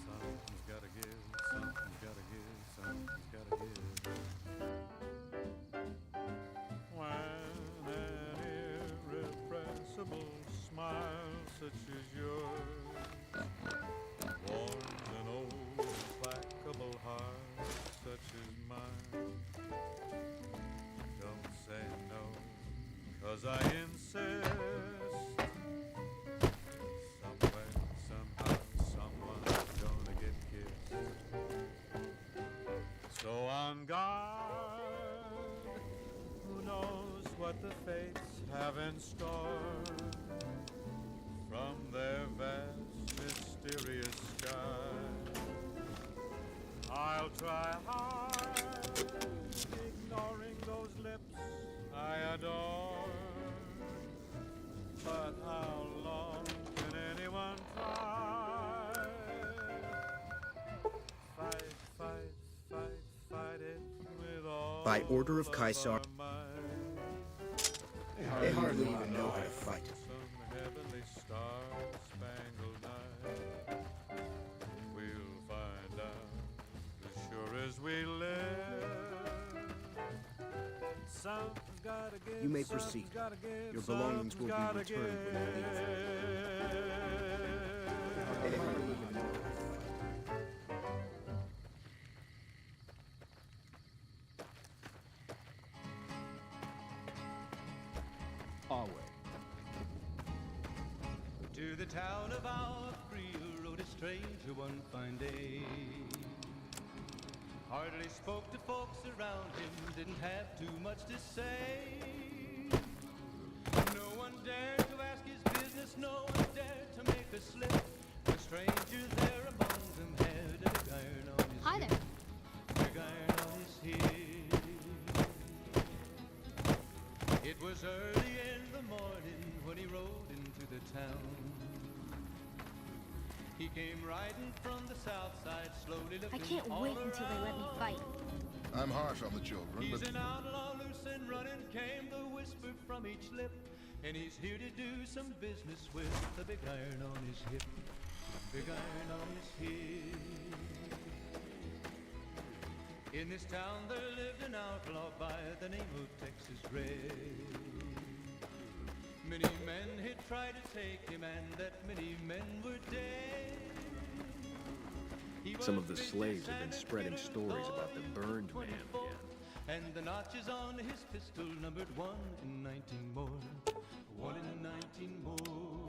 Something's gotta give, something's gotta give, something's gotta give. When an irrepressible smile such as yours warms an old implacable heart such as mine, don't say no, 'cause I insist. Somewhere, somehow, someone's gonna get kissed. So on guard, who knows what the fates have in store from their vast, mysterious sky. I'll try hard, ignoring those lips I adore. But how long can anyone try? Fight, fight, fight, fight it with all. By order of Caesar. They hardly even know how to fight. Some heavenly star-spangled night. We'll find out as sure as we live. Something's gotta give. You may proceed. Your belongings will be returned when you leave. They hardly even know how to fight. Our way. To the town of our free rode a stranger one fine day. Hardly spoke to folks around him, didn't have too much to say. No one dared to ask his business, no one dared to make a slip. The stranger there among them had a big iron on his Hi hip. there. Big iron on his hip. It was early in the morning when he rode into the town. He came riding from the south side, slowly looking I can't all wait until they let me fight. I'm harsh on the children, He's but an outlaw, loose and running, came the whisper from each lip. And he's here to do some business with the big iron on his hip. Big iron on his hip. In this town there lived an outlaw by the name of Texas Red. Many men had tried to take him, and that many men were dead. Some of the slaves have been spreading stories about the burned man again. And the notches on his pistol numbered 1 in 19 more. 1 in 19 more.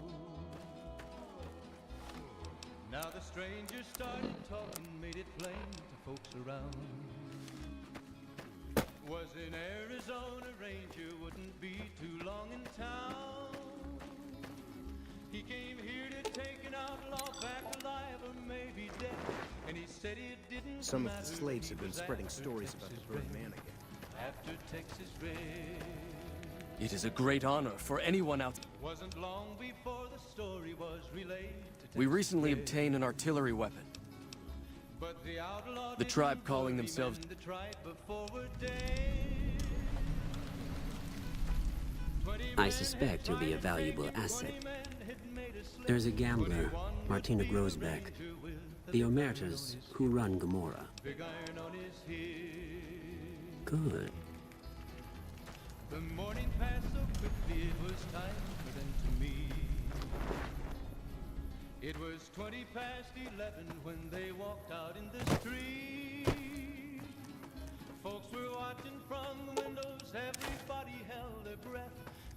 Now the stranger started talking, made it plain to folks around. Was in Arizona Ranger, wouldn't be too long in town. He came here to take an outlaw back alive or maybe dead. And he said it didn't Some of matter, the slaves have he been was spreading after stories about Texas the burned Red. man again. After Texas Red. It is a great honor for anyone out. Wasn't long before the story was relayed to We Texas recently Red. obtained an artillery weapon. But the outlaw The tribe calling themselves. the tribe before were dead. I suspect you'll be a valuable asset. There's a gambler, Martina Grosbeck, the Omertas who run Gomorrah. Big iron on his hip. Good. The morning passed so quickly, it was time for them to meet. It was 20 past 11 when they walked out in the street. Folks were watching from the windows, everybody held their breath.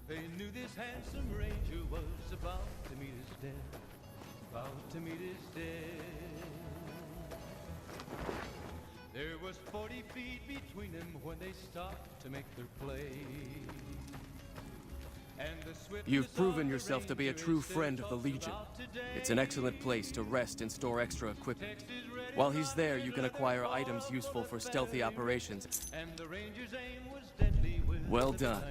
They knew this handsome ranger was about to meet his death. About to meet his death. There was 40 feet between them when they stopped to make their play. You've proven yourself to be a true friend of the Legion. It's an excellent place to rest and store extra equipment. While he's there, you can acquire items useful for stealthy operations. Well done.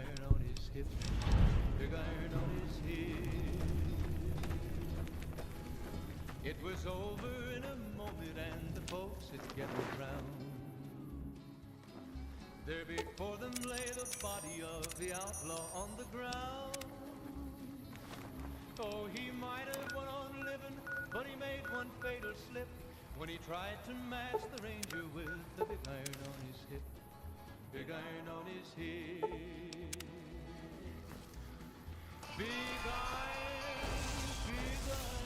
It was over in a moment and the folks had gathered round. There before them lay the body of the outlaw on the ground. Oh, he might have went on living, but he made one fatal slip when he tried to match the ranger with the big iron on his hip. Big iron on his hip. Big iron, big iron.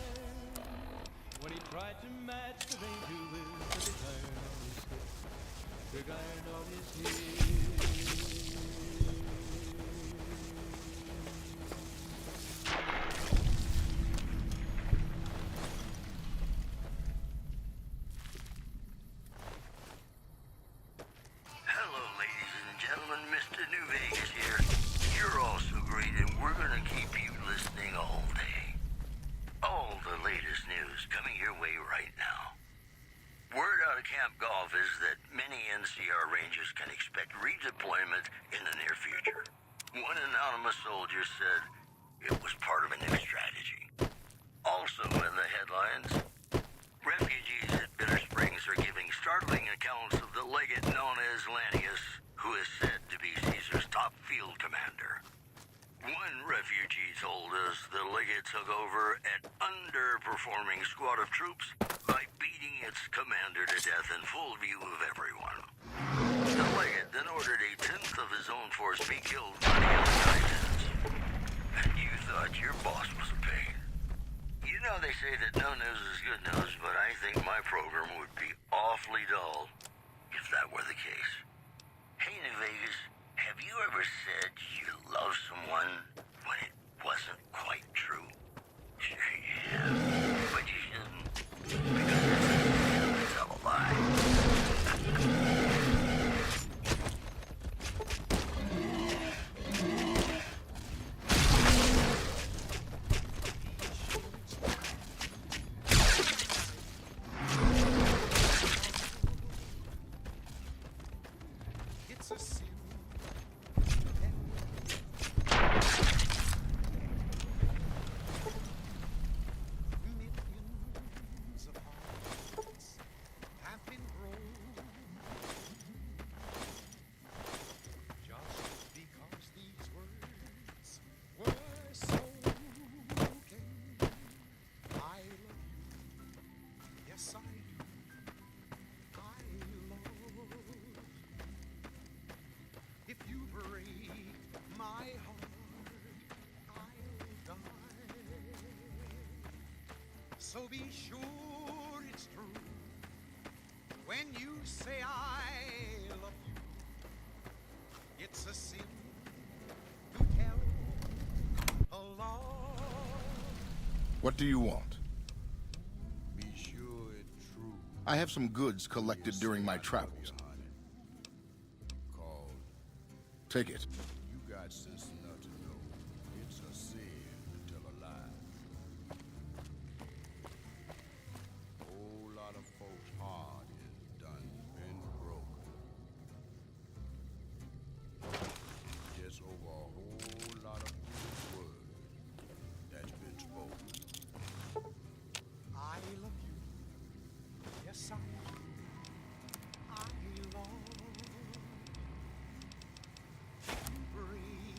When he tried to match the ranger with the big iron on his hip. Big iron on his hip. Hello, ladies and gentlemen. Mr. New Vegas here. You're all so great, and we're gonna keep you listening all day. All the latest news coming your way right now. Word out of Camp Golf is that many NCR Rangers can expect redeployment in the near future. One anonymous soldier said it was part of a new strategy. Also in the headlines, refugees at Bitter Springs are giving startling accounts of the legate known as Lanius, who is said to be Caesar's top field commander. One refugee told us the legate took over an underperforming squad of troops by beating its commander to death in full view of everyone. The legate then ordered a tenth of his own force be killed by the Allies. And you thought your boss was a pain. You know they say that no news is good news, but I think my program would be awfully dull if that were the case. Hey, New Vegas, have you ever said you love someone when it wasn't quite true? Sure you have, but you shouldn't, because it's tell a lie. It's a sin. Millions of hearts have been broken just because these words were spoken. I love you, yes I do. I love. If you break my heart, I'll die. So be sure it's true when you say I love you. It's a sin to tell a lie. What do you want? Be sure it's true. I have some goods collected during my travels. Called. Take it. You got sense enough to know it's a sin to tell a lie. Whole lot of folks' heart is done been broken. Just over a whole lot of words that's been spoken. I love you. Yes, I do. I love. If you break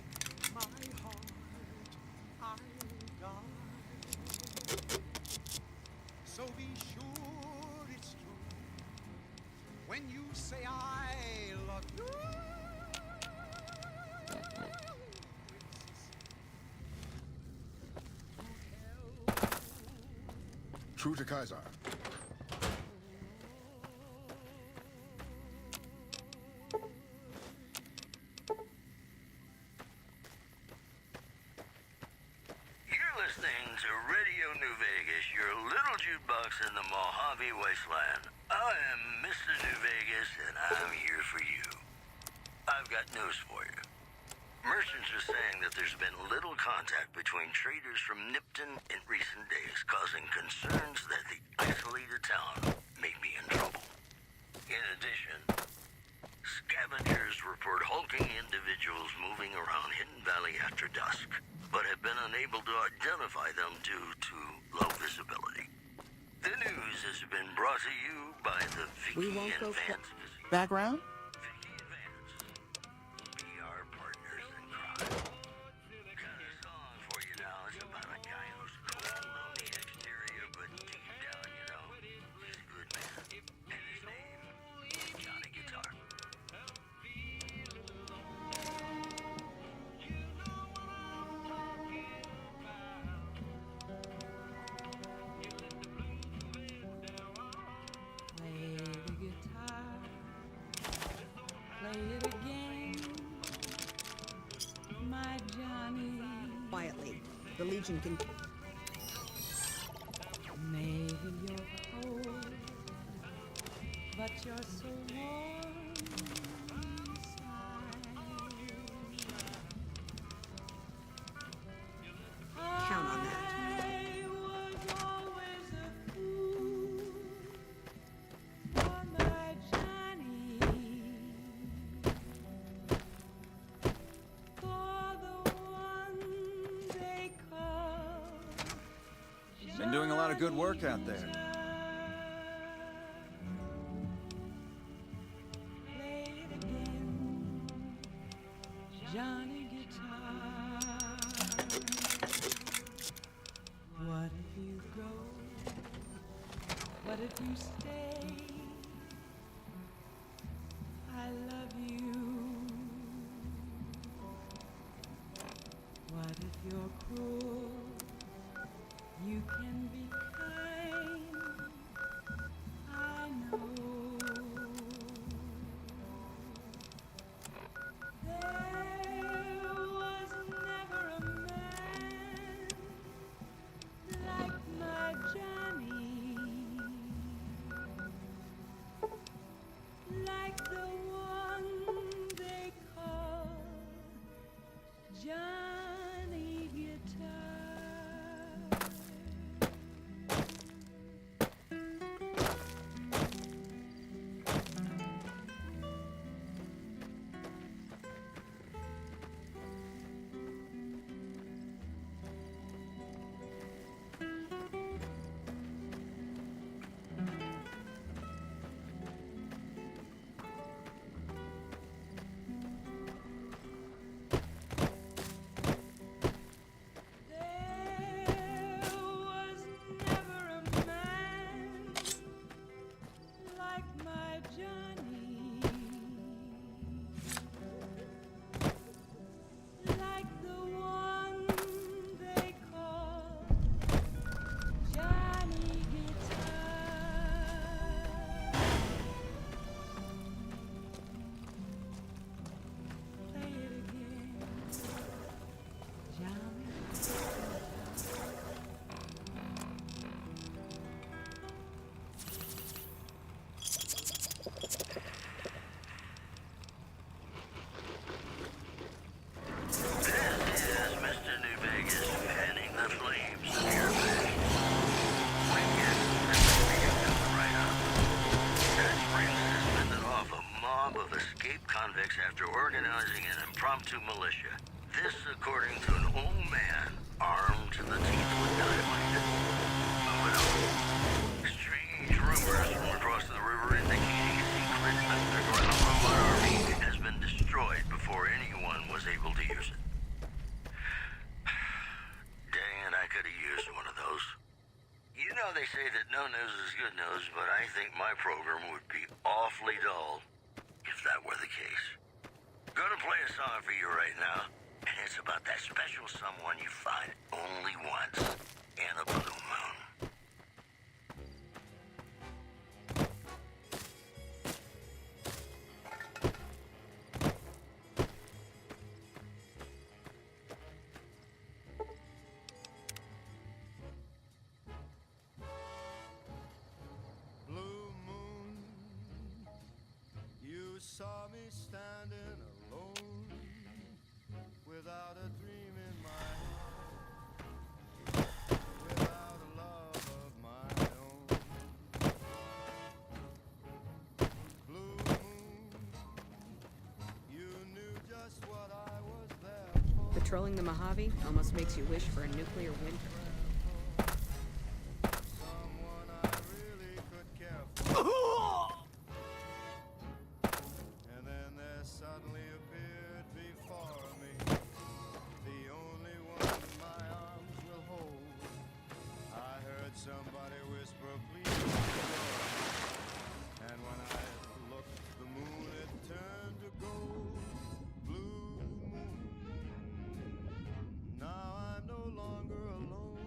my heart, I'll die. So be sure it's true when you say I love you. True to Kaiser. You're listening to Radio New Vegas, your little jukebox in the Mojave Wasteland. I am Mr. New Vegas, and I'm here for you. I've got news for you. Merchants are saying that there's been little contact between traders from Nipton in recent days, causing concerns that the isolated town may be in trouble. In addition, scavengers report hulking individuals moving around Hidden Valley after dusk, but have been unable to identify them due to low visibility. The news has been brought to you by the Vicky and Vance Background? Quietly. The Legion can... Maybe you're cold, but you're so warm inside. Count on that. I was always a fool for my Johnny, for the one they call. Been doing a lot of good work out there. Play it again, Johnny Guitar. What if you go? What if you stay? I love you. What if you're cruel? You can be kind. I know. There was never a man like my Johnny, like the one they call Johnny Guitar. There was never a man like my Johnny, like the one they call Johnny Guitar. Play it again, Johnny. This is Mr. New Vegas fanning the flames of your passion. Wicked and coming right up. That Prince has fended off a mob of escaped convicts after organizing an impromptu militia. This according to an old man armed to the teeth with dynamite. Moving on. Strange rumors from across the river indicating a secret underground robot army has been destroyed before anyone was able to use it. Dang it, I could have used one of those. You know they say that no news is good news, but I think my program would be awfully dull if that were the case. Gonna play a song for you right now, and it's about that special someone you find only once in a blue moon. Blue moon, you saw me standing alone without a dream in my heart, without a love of my own. Blue moon, you knew just what I was there for. Patrolling the Mojave almost makes you wish for a nuclear winter. Someone I really could care for. And then there suddenly appeared before me the only one my arms will hold. I heard somebody whisper, please don't. And when I looked, the moon had turned to gold. Blue moon, now I'm no longer alone.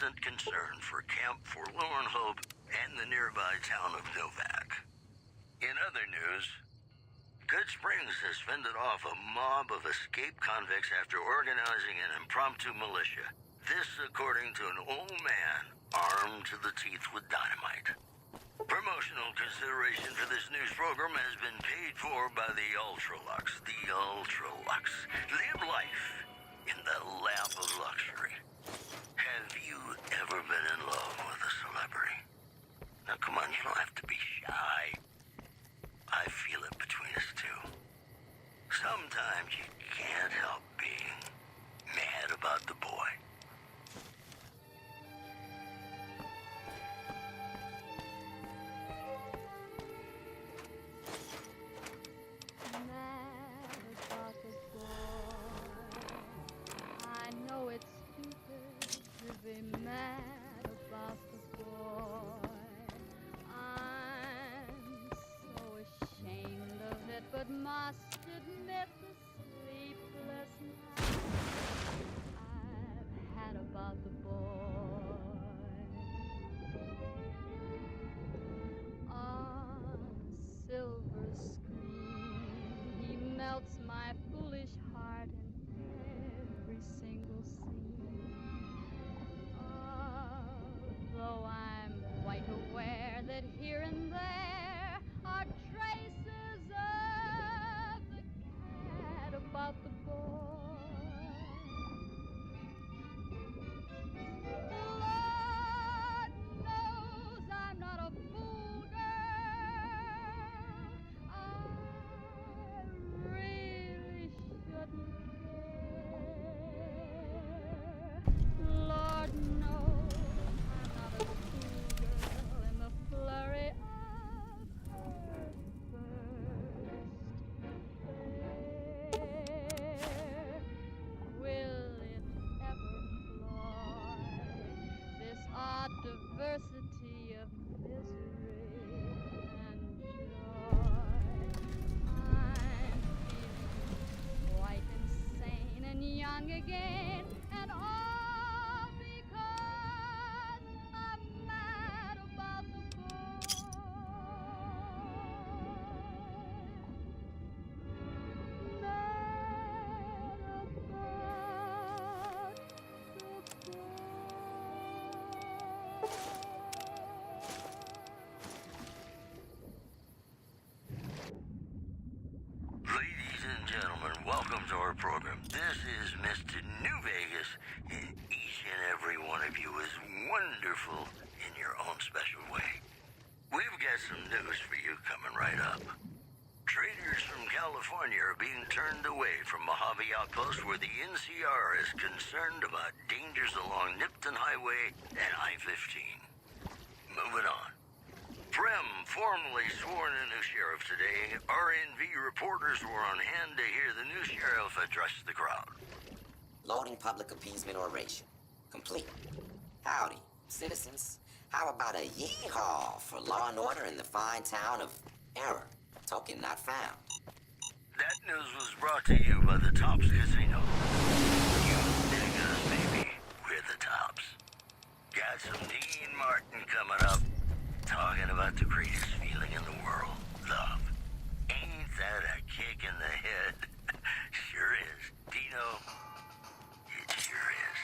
constant concern for Camp Forlorn Hope and the nearby town of Novak. In other news, Good Springs has fended off a mob of escaped convicts after organizing an impromptu militia. This according to an old man armed to the teeth with dynamite. Promotional consideration for this news program has been paid for by the Ultralux. The Ultralux. Live life in the lap of luxury. Have you ever been in love with a celebrity? Now come on, you don't have to be shy. I feel it between us two. Sometimes you can't help being mad about the boy. I know it's stupid to be mad about the boy. I'm so ashamed of it, but must admit the sleepless nights I've had about the boy. On silver screen, he melts my foolish heart in every single scene. Although I'm quite aware that here and there are traces of the cat about the boy. Lord knows I'm not a fool, girl. I really shouldn't care. Lord knows I'm not a fool, girl, in the flurry of her first stare. Will it ever cloy this odd diversity of misery and joy? I'm feeling quite insane and young again, and all because I'm mad about the boy. Mad about the boy. Ladies and gentlemen, welcome to our program. This is Mr. New Vegas, and each and every one of you is wonderful in your own special way. We've got some news for you coming right up. Traders from California are being turned away from Mojave Outpost, where the NCR is concerned about dangers along Nipton Highway and I-15. Moving on. Prem formally sworn a new sheriff today. RNV reporters were on hand to hear the new sheriff address the crowd. Loading public appeasement oration. Complete. Howdy, citizens. How about a yeehaw for law and order in the fine town of Error? Token not found. That news was brought to you by the Tops Casino. You dig us, baby. We're the Tops. Got some Dean Martin coming up. Talking about the greatest feeling in the world. Love. Ain't that a kick in the head? Sure is. Dino, it sure is.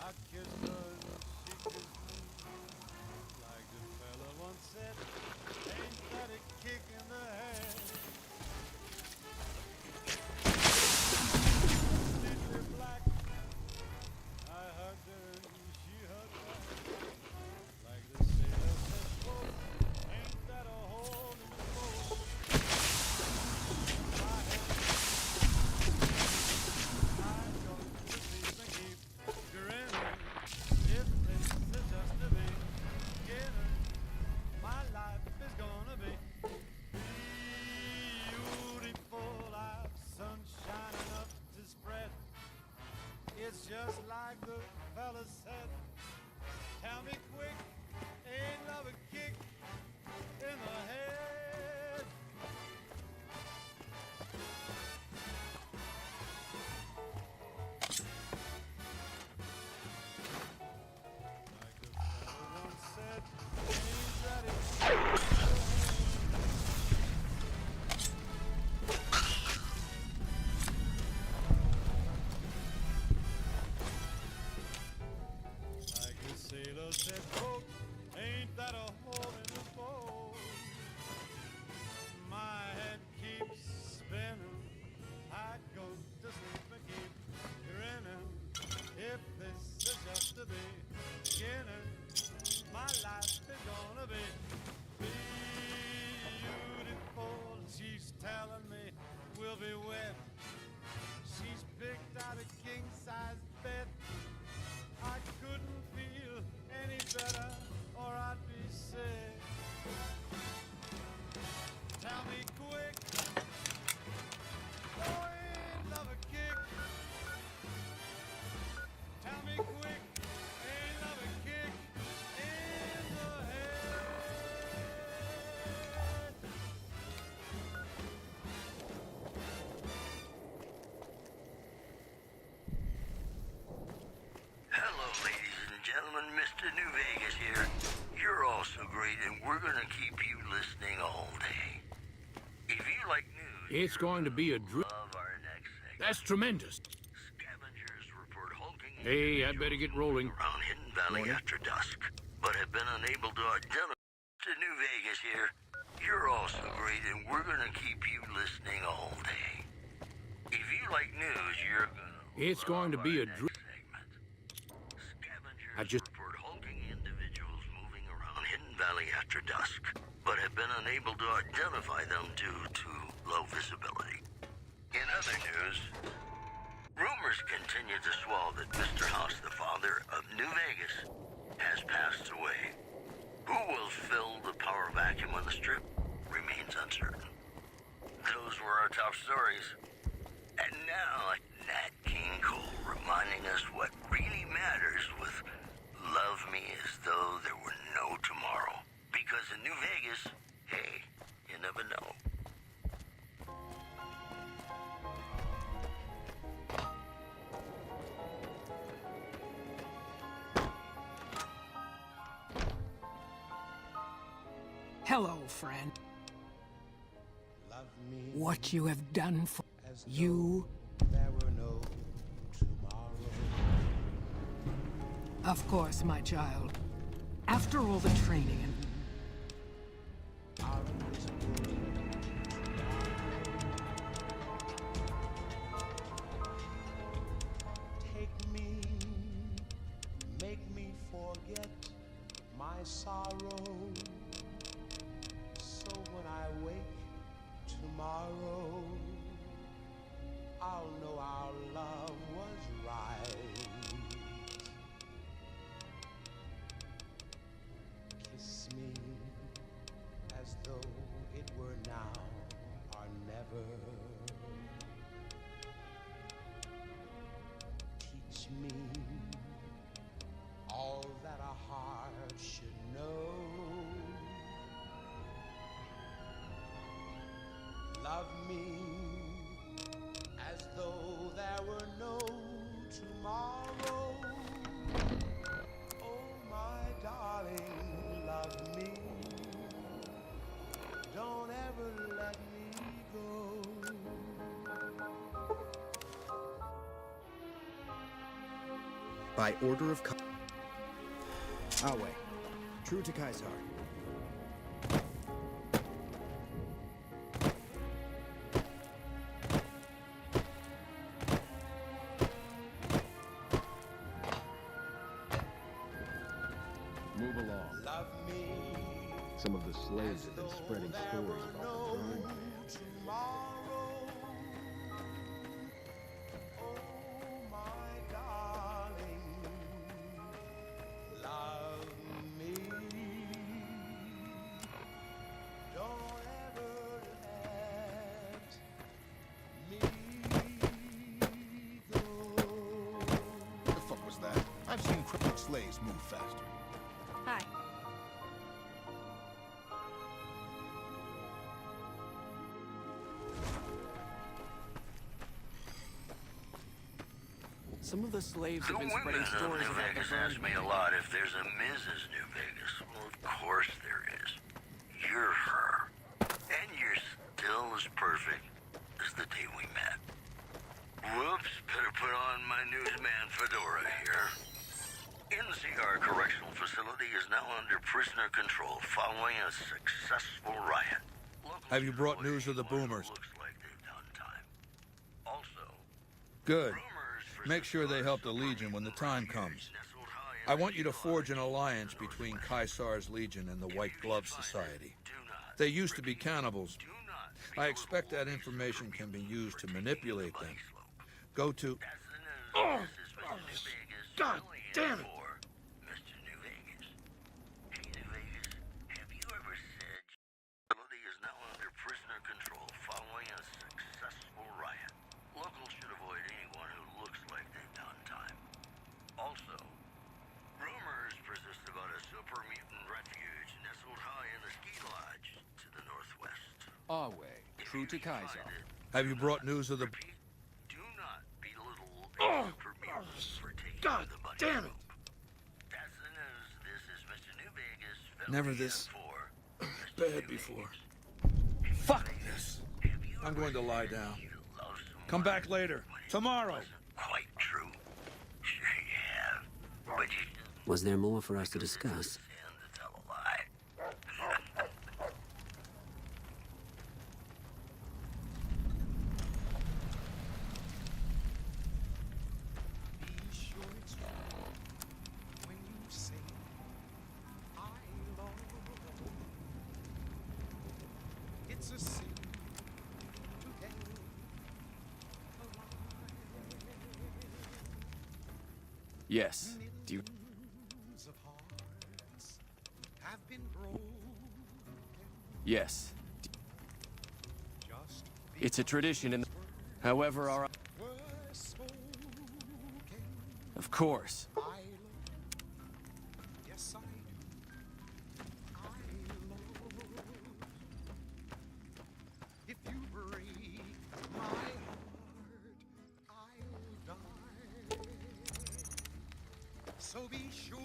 I kissed her and she kissed me. Like the fella once said, ain't that a kick in the head? Completely black. I hugged her and she hugged back. Like the sailor said, quote, ain't that a hole in the boat? My head, I go to sleep and keep grinning. If this is just a beginning, my life is gonna be beautiful. I've sunshine enough to spread. It's just like the fella said. Tell me quick, ain't love a kick beginning. My life is gonna be beautiful. She's telling me we'll be wed. She's picked out a king-size bed. I couldn't feel any better, or I'd be sick. Tell me quick, oh, ain't love a kick? Tell me quick, ain't love a kick in the head? Hello, ladies and gentlemen. Mr. New Vegas here. You're all so great, and we're gonna keep you listening all day. If you like news, It's going to be a love our next segment. That's tremendous. Scavengers report hulking Hey, I better get rolling. around Hidden Valley after dusk, but have been unable to identify. Mr. New Vegas here. You're all so great, and we're gonna keep you listening all day. If you like news, you're gonna. It's going to be a segment. Scavengers I just- report hulking individuals moving around Hidden Valley after dusk, but have been unable to identify them due to low visibility. In other news, rumors continue to swell that Mr. House, the father of New Vegas, has passed away. Who will fill the power vacuum on the Strip remains uncertain. Those were our top stories. And now, Nat King Cole reminding us what really matters with Love Me As Though There Were No Tomorrow. Because in New Vegas, hey, you never know. Hello, friend. What you have done for you. There were no tomorrow. Of course, my child. After all the training and Take me, make me forget my sorrow. So when I wake tomorrow, I'll know our love was right. Kiss me as though it were now or never. Teach me all that a heart should know. Love me as though there were no tomorrow. Oh, my darling, love me. Don't ever let me go. By order of Awe, true to Caesar. Move along. Love me Some of the slaves have been spreading stories about the grind. tomorrow. Oh, my darling, love me. Don't ever let me go. What the fuck was that? I've seen crippled slaves move faster. Hi. Some of the slaves The have been women spreading of stories New about the Vegas ask me a burning. lot if there's a Mrs. New Vegas. Well, of course there is. You're her. And you're still as perfect as the day we met. Whoops, better put on my newsman fedora here. NCR Correctional Facility is now under prisoner control following a successful riot. Have you brought news of the boomers? Looks like they've done time. Also, Good. Make sure they help the Legion when the time comes. nestled high I want you to forge an alliance between Caesar's Legion and the White Glove Society. They used to be cannibals. I expect that information can be used to manipulate them. Go to... Oh! God damn it! Our way, true to Kaiser. Have you brought news of the... Oh! God damn it! Never this bad before. Fuck this. I'm going to lie down. Come back later. Tomorrow. Quite true. Sure you have. But you Was there more for us to discuss? Yes. Do you... Yes. It's a tradition in... However, our... Of course. So be sure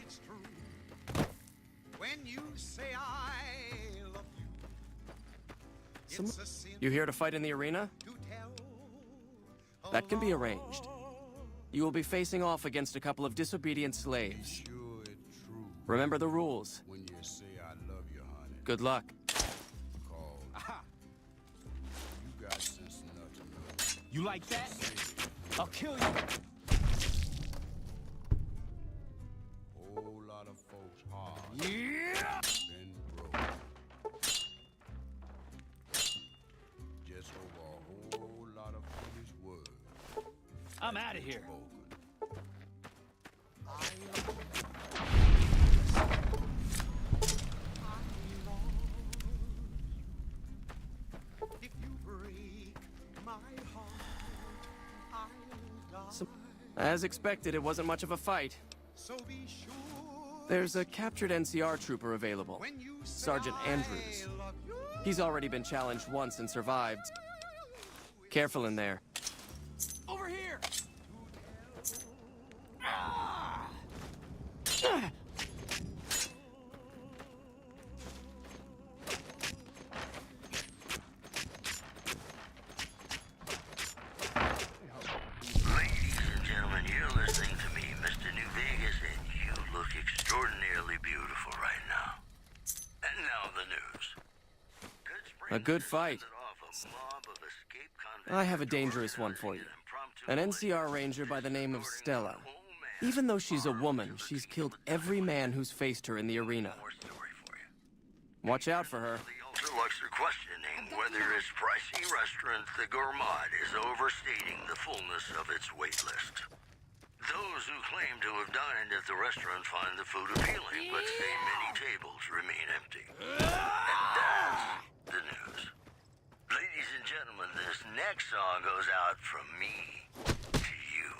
it's true when you say I love you. It's a sin You here to fight in the arena? That can be arranged. You will be facing off against a couple of disobedient slaves. sure it's true Remember the rules. when you say I love you, honey. Good luck. Call. Aha! You got sense enough to know. You like that? I'll kill you. Whole lot of folks hard. Yeah! Been broke. Just over a whole lot of foolish words. I'm out of here. If you break my heart, I'll die. As expected, it wasn't much of a fight. So be sure There's a captured NCR trooper available, Sergeant Andrews. He's already been challenged once and survived. Careful in there. Over here! Ladies and gentlemen, you're listening to me, Mr. New Vegas, and you look extraordinarily beautiful right now. And now the news. A good fight. I have a dangerous one for you. An NCR ranger by the name of Stella. Even though she's a woman, she's killed every man who's faced her in the arena. Watch out for her. Ultra-Lux are questioning whether its pricey restaurant, the Gourmand, is overstating the fullness of its wait list. Those who claim to have dined at the restaurant find the food appealing, but say many tables remain empty. And that's the news. Ladies and gentlemen, this next song goes out from me to you.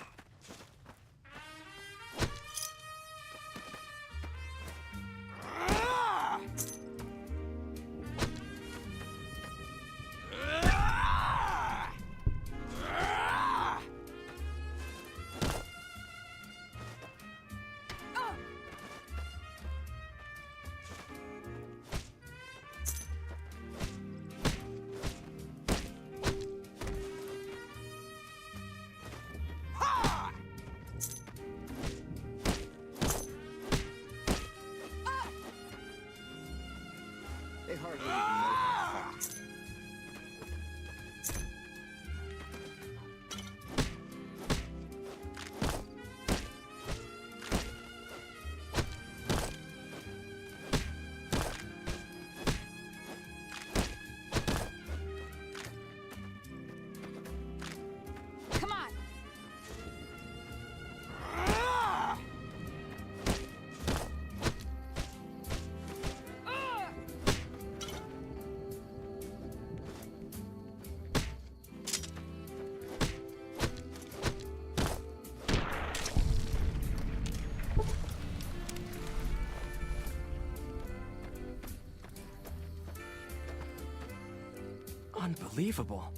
Unbelievable.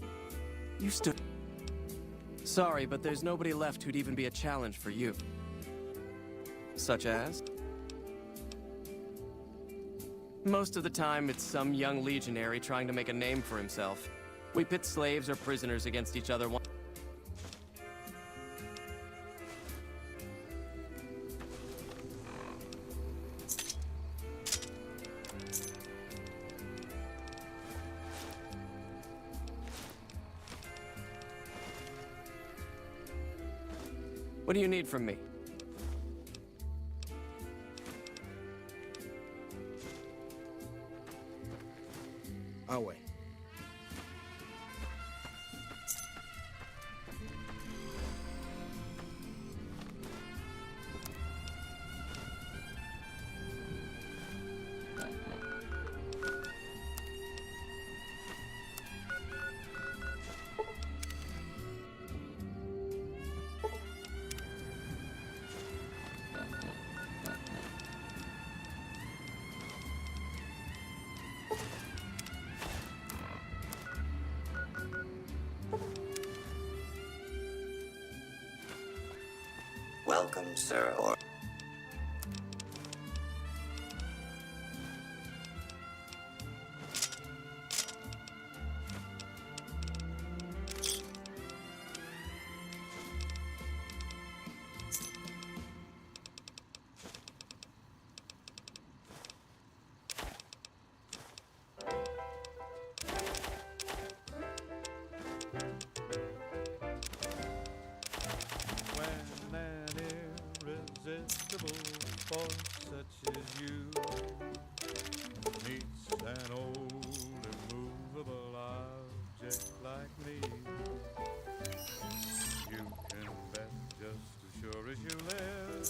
You stood... Sorry, but there's nobody left who'd even be a challenge for you. Such as? Most of the time, it's some young legionary trying to make a name for himself. We pit slaves or prisoners against each other. What do you need from me? I'll wait. Welcome, sir, or... Such as you meets an old immovable object like me. You can bet just as sure as you live.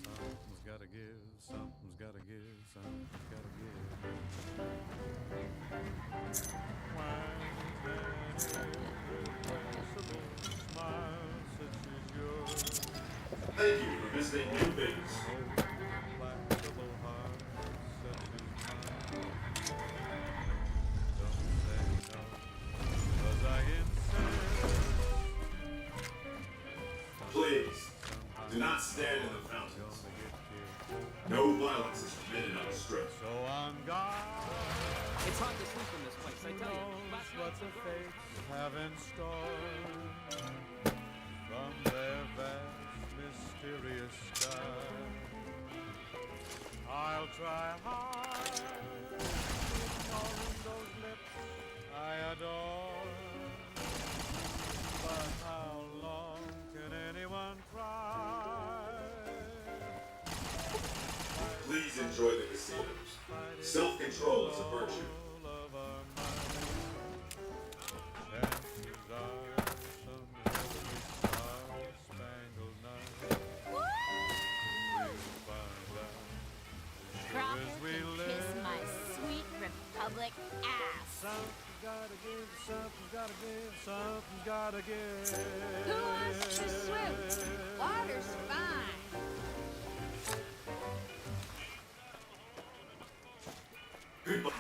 Something's gotta give, something's gotta give, something's gotta give. Irrepressible smile such as yours. Thank you for visiting New Vegas. Please, do not stand in the fountains. No violence is permitted on the strip. So on God. It's hard to sleep in this place, I tell you. What the fates have in store from their vast mysterious sky. I'll try hard ignoring those lips I adore. But how long can anyone try? Please enjoy the casinos. Self-control is a virtue. Republic ass. Something's gotta give, something's gotta give, something's gotta give. Who wants to swim? Water's fine. Goodbye.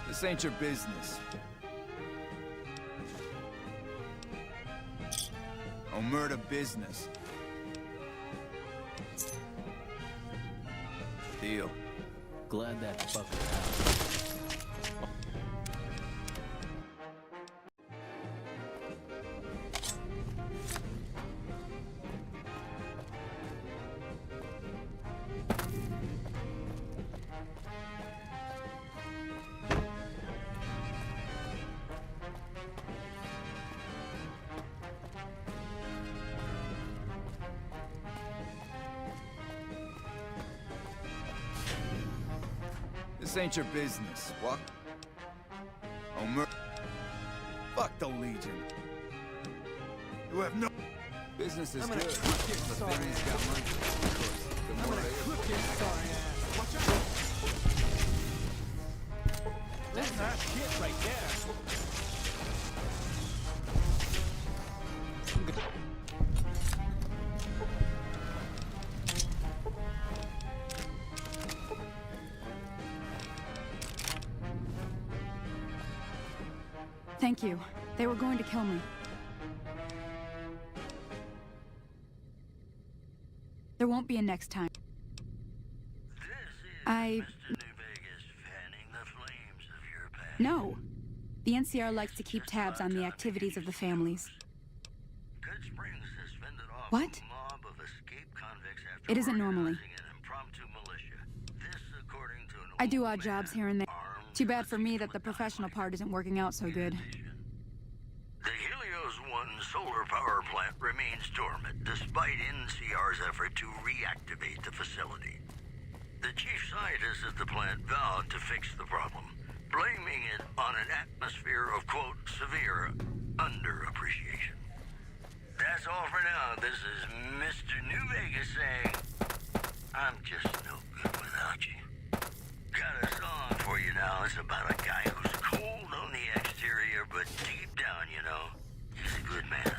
This ain't your business. Omerta business. Deal. Glad that fucker out. This ain't your business. What? Fuck the Legion. You have no... Business is good. The Finns got money. The more they Watch out! That's not shit right there. Thank you. They were going to kill me. There won't be a next time. No. The NCR likes to keep tabs on the activities of the families. What? It isn't normally. I do odd jobs here and there. Too bad for me that the professional part isn't working out so good. The Helios 1 solar power plant remains dormant despite NCR's effort to reactivate the facility. The chief scientist at the plant vowed to fix the problem, blaming it on an atmosphere of, quote, severe underappreciation. That's all for now. This is Mr. New Vegas saying, I'm just no good without you. Got a song for you now. It's about a guy who's cold on the exterior, but deep down, you know, he's a good man.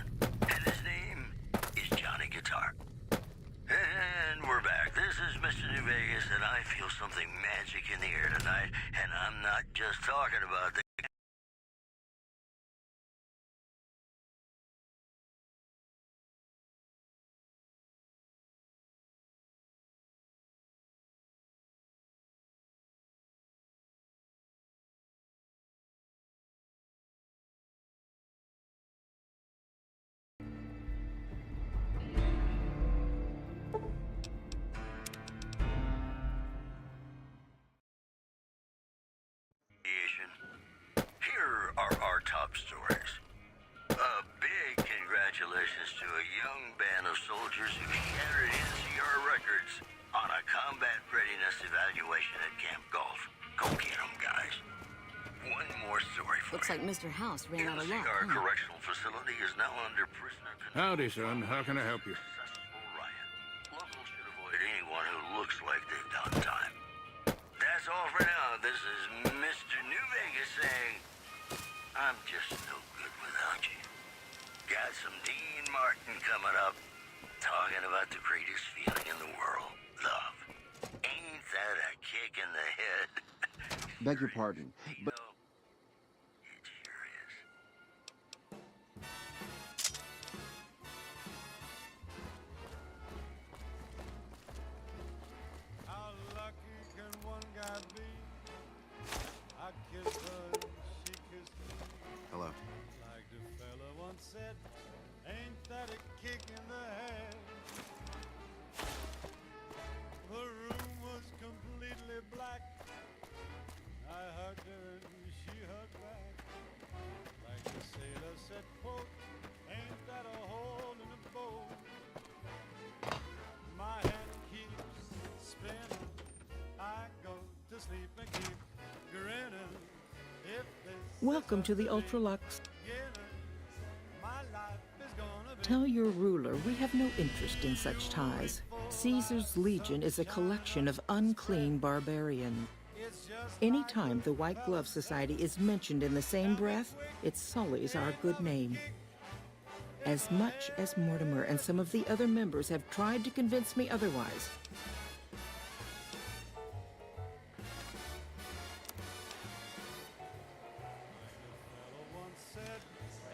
And his name is Johnny Guitar. And we're back. This is Mr. New Vegas, and I feel something magic in the air tonight, and I'm not just talking about the... Here are our top stories. A big congratulations to a young band of soldiers who shattered NCR records on a combat readiness evaluation at Camp Golf. Go get them, guys. One more story for Looks like Mr. House ran out of luck. NCR Correctional Facility is now under prisoner control. Howdy, son. How can I help you? Locals should avoid anyone who looks like they've done time. That's all for now. This is Mr. New Vegas saying, I'm just no good without you. Got some Dean Martin coming up, talking about the greatest feeling in the world, love. Ain't that a kick in the head? Beg your pardon, but... It sure is. How lucky can one guy be? I kissed her and she kissed me. Hello. Like the fella once said, ain't that a kick in the head? The room was completely black. I hugged her and she hugged back. Like the sailor said, quote, ain't that a hole in the boat? My head keeps spinning. I go to sleep and keep grinning. If this Welcome to the Ultralux. my life is gonna be Tell your ruler we have no interest in such ties. Caesar's Legion is a collection of unclean barbarians. Any time the White Glove Society is mentioned in the same breath, it sullies our good name. As much as Mortimer and some of the other members have tried to convince me otherwise, once said,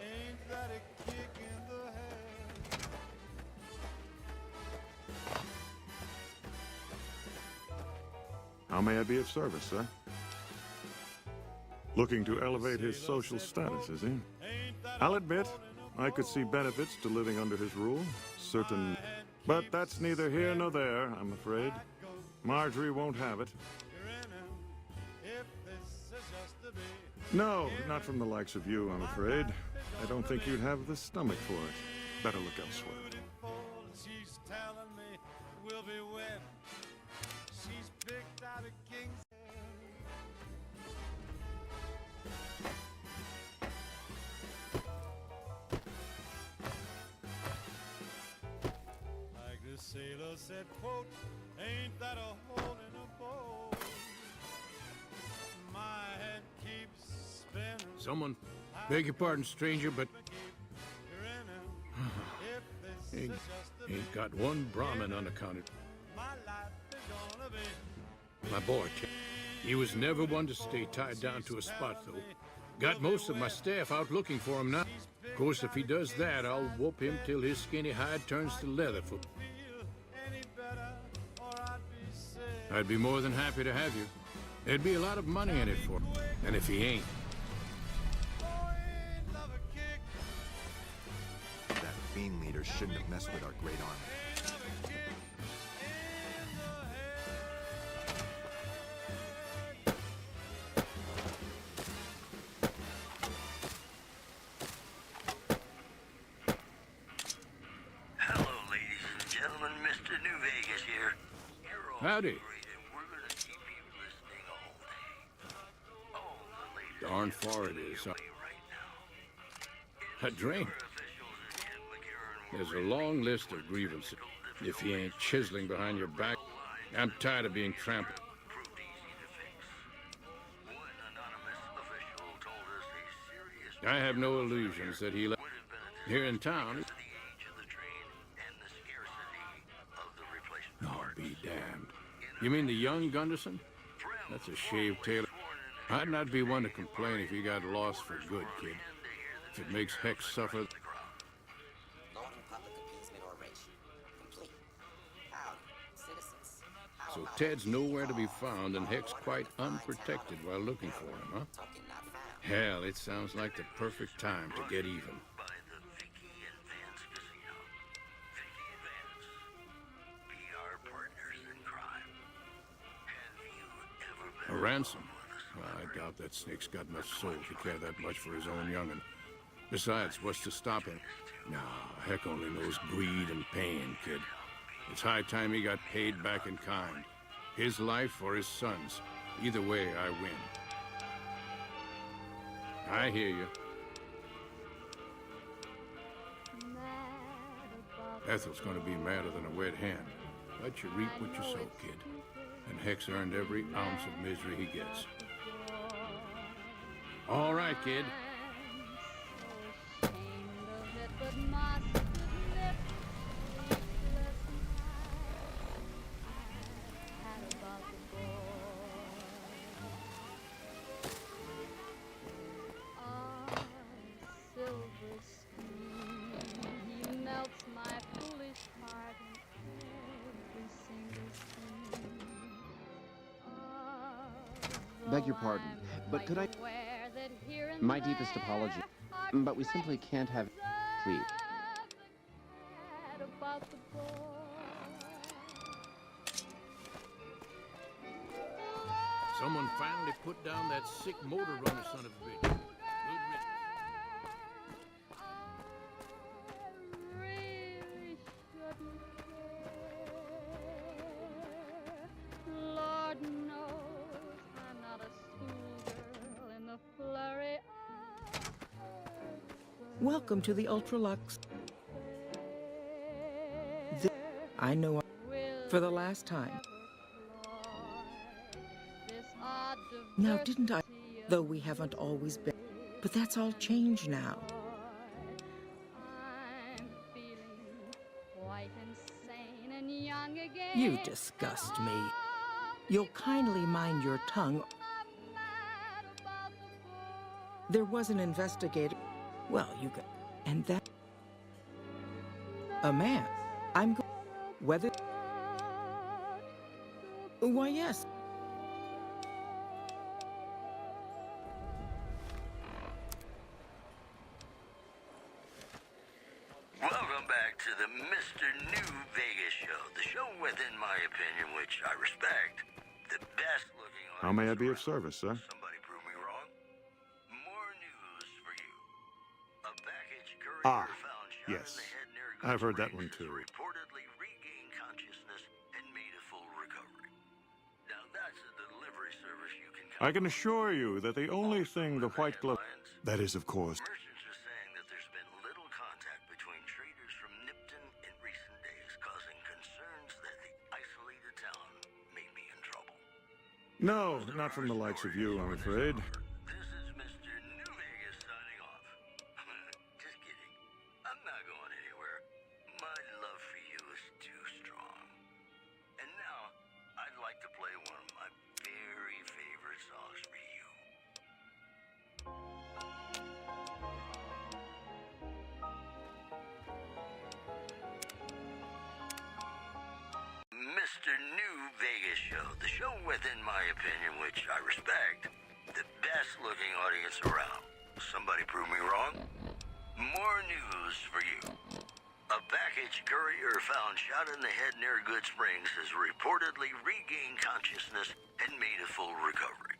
ain't that a kick in the head? How may I be of service, sir? Looking to elevate his social status, is he? I'll admit, I could see benefits to living under his rule. Certain... But that's neither here nor there, I'm afraid. Marjorie won't have it. If this is just to be No, not from the likes of you, I'm afraid. I don't think you'd have the stomach for it. Better look elsewhere. she's telling me we'll be wed. She's picked out a king's head. sailor said, quote, ain't that a hole in a boat? My head keeps spinning. Someone, beg your pardon, stranger, but ain't got one Brahmin unaccounted. My boy, he was never one to stay tied down to a spot, though. Got most of my staff out looking for him now. Of course, if he does that, I'll whoop him till his skinny hide turns to leather for... I'd be more than happy to have you. There'd be a lot of money in it for him. And if he ain't... That fiend leader shouldn't have messed with our great army. Howdy. Darn far it is. A drink. There's a long list of grievances. If you ain't chiseling behind your back, I'm tired of being trampled. I have no illusions that he left here in town. Oh, be damned. You mean the young Gunderson? That's a shaved tail. I'd not be one to complain if he got lost for good, kid. If it makes Hex suffer... Lord and public appeasement oration. Complete. Howdy, citizens. So Ted's nowhere to be found and Hex quite unprotected while looking for him, huh? Hell, it sounds like the perfect time to get even. A ransom? Well, I doubt that snake's got enough soul to care that much for his own young'un. Besides, what's to stop him? No, Heck only knows greed and pain, kid. It's high time he got paid back in kind. His life or his son's. Either way, I win. I hear you. Ethel's gonna be madder than a wet hen. But you reap what you sow, kid. And Hex earned every ounce of misery he gets. All right, kid. Beg your pardon, but could I... My deepest apology, but we simply can't have... Please. Someone finally put down that sick motor runner son of a bitch. Lord knows I'm not a schoolgirl in the flurry of... Welcome to the Ultralux. I know for the last time. Now, didn't I? Though we haven't always been. But that's all changed now. You disgust me. You'll kindly mind your tongue. There was an investigator. Well, you could. And that. A man. I'm going. Whether. Why, yes. Welcome back to the Mr. New Vegas show. The show with, in my opinion, which I respect, the best looking How may I be of service, sir? Somebody prove me wrong. More news for you. A package courier Ah, found shot yes. in the head near I've heard that Goods one too. reportedly regained consciousness and made a full recovery. Now that's a delivery service you can I can assure you that the only thing the White Glove... That is, of course... Merchants are saying that there's been little contact between traders from Nipton in recent days, causing concern No, not from the likes of you, I'm afraid. This is Mr. New Vegas signing off. Just kidding. I'm not going anywhere. My love for you is too strong. And now, I'd like to play one of my very favorite songs for you. Mr. New Vegas Show, the show with, in my opinion, which I respect, the best looking audience around. Somebody prove me wrong? More news for you. A package courier found shot in the head near Good Springs has reportedly regained consciousness and made a full recovery.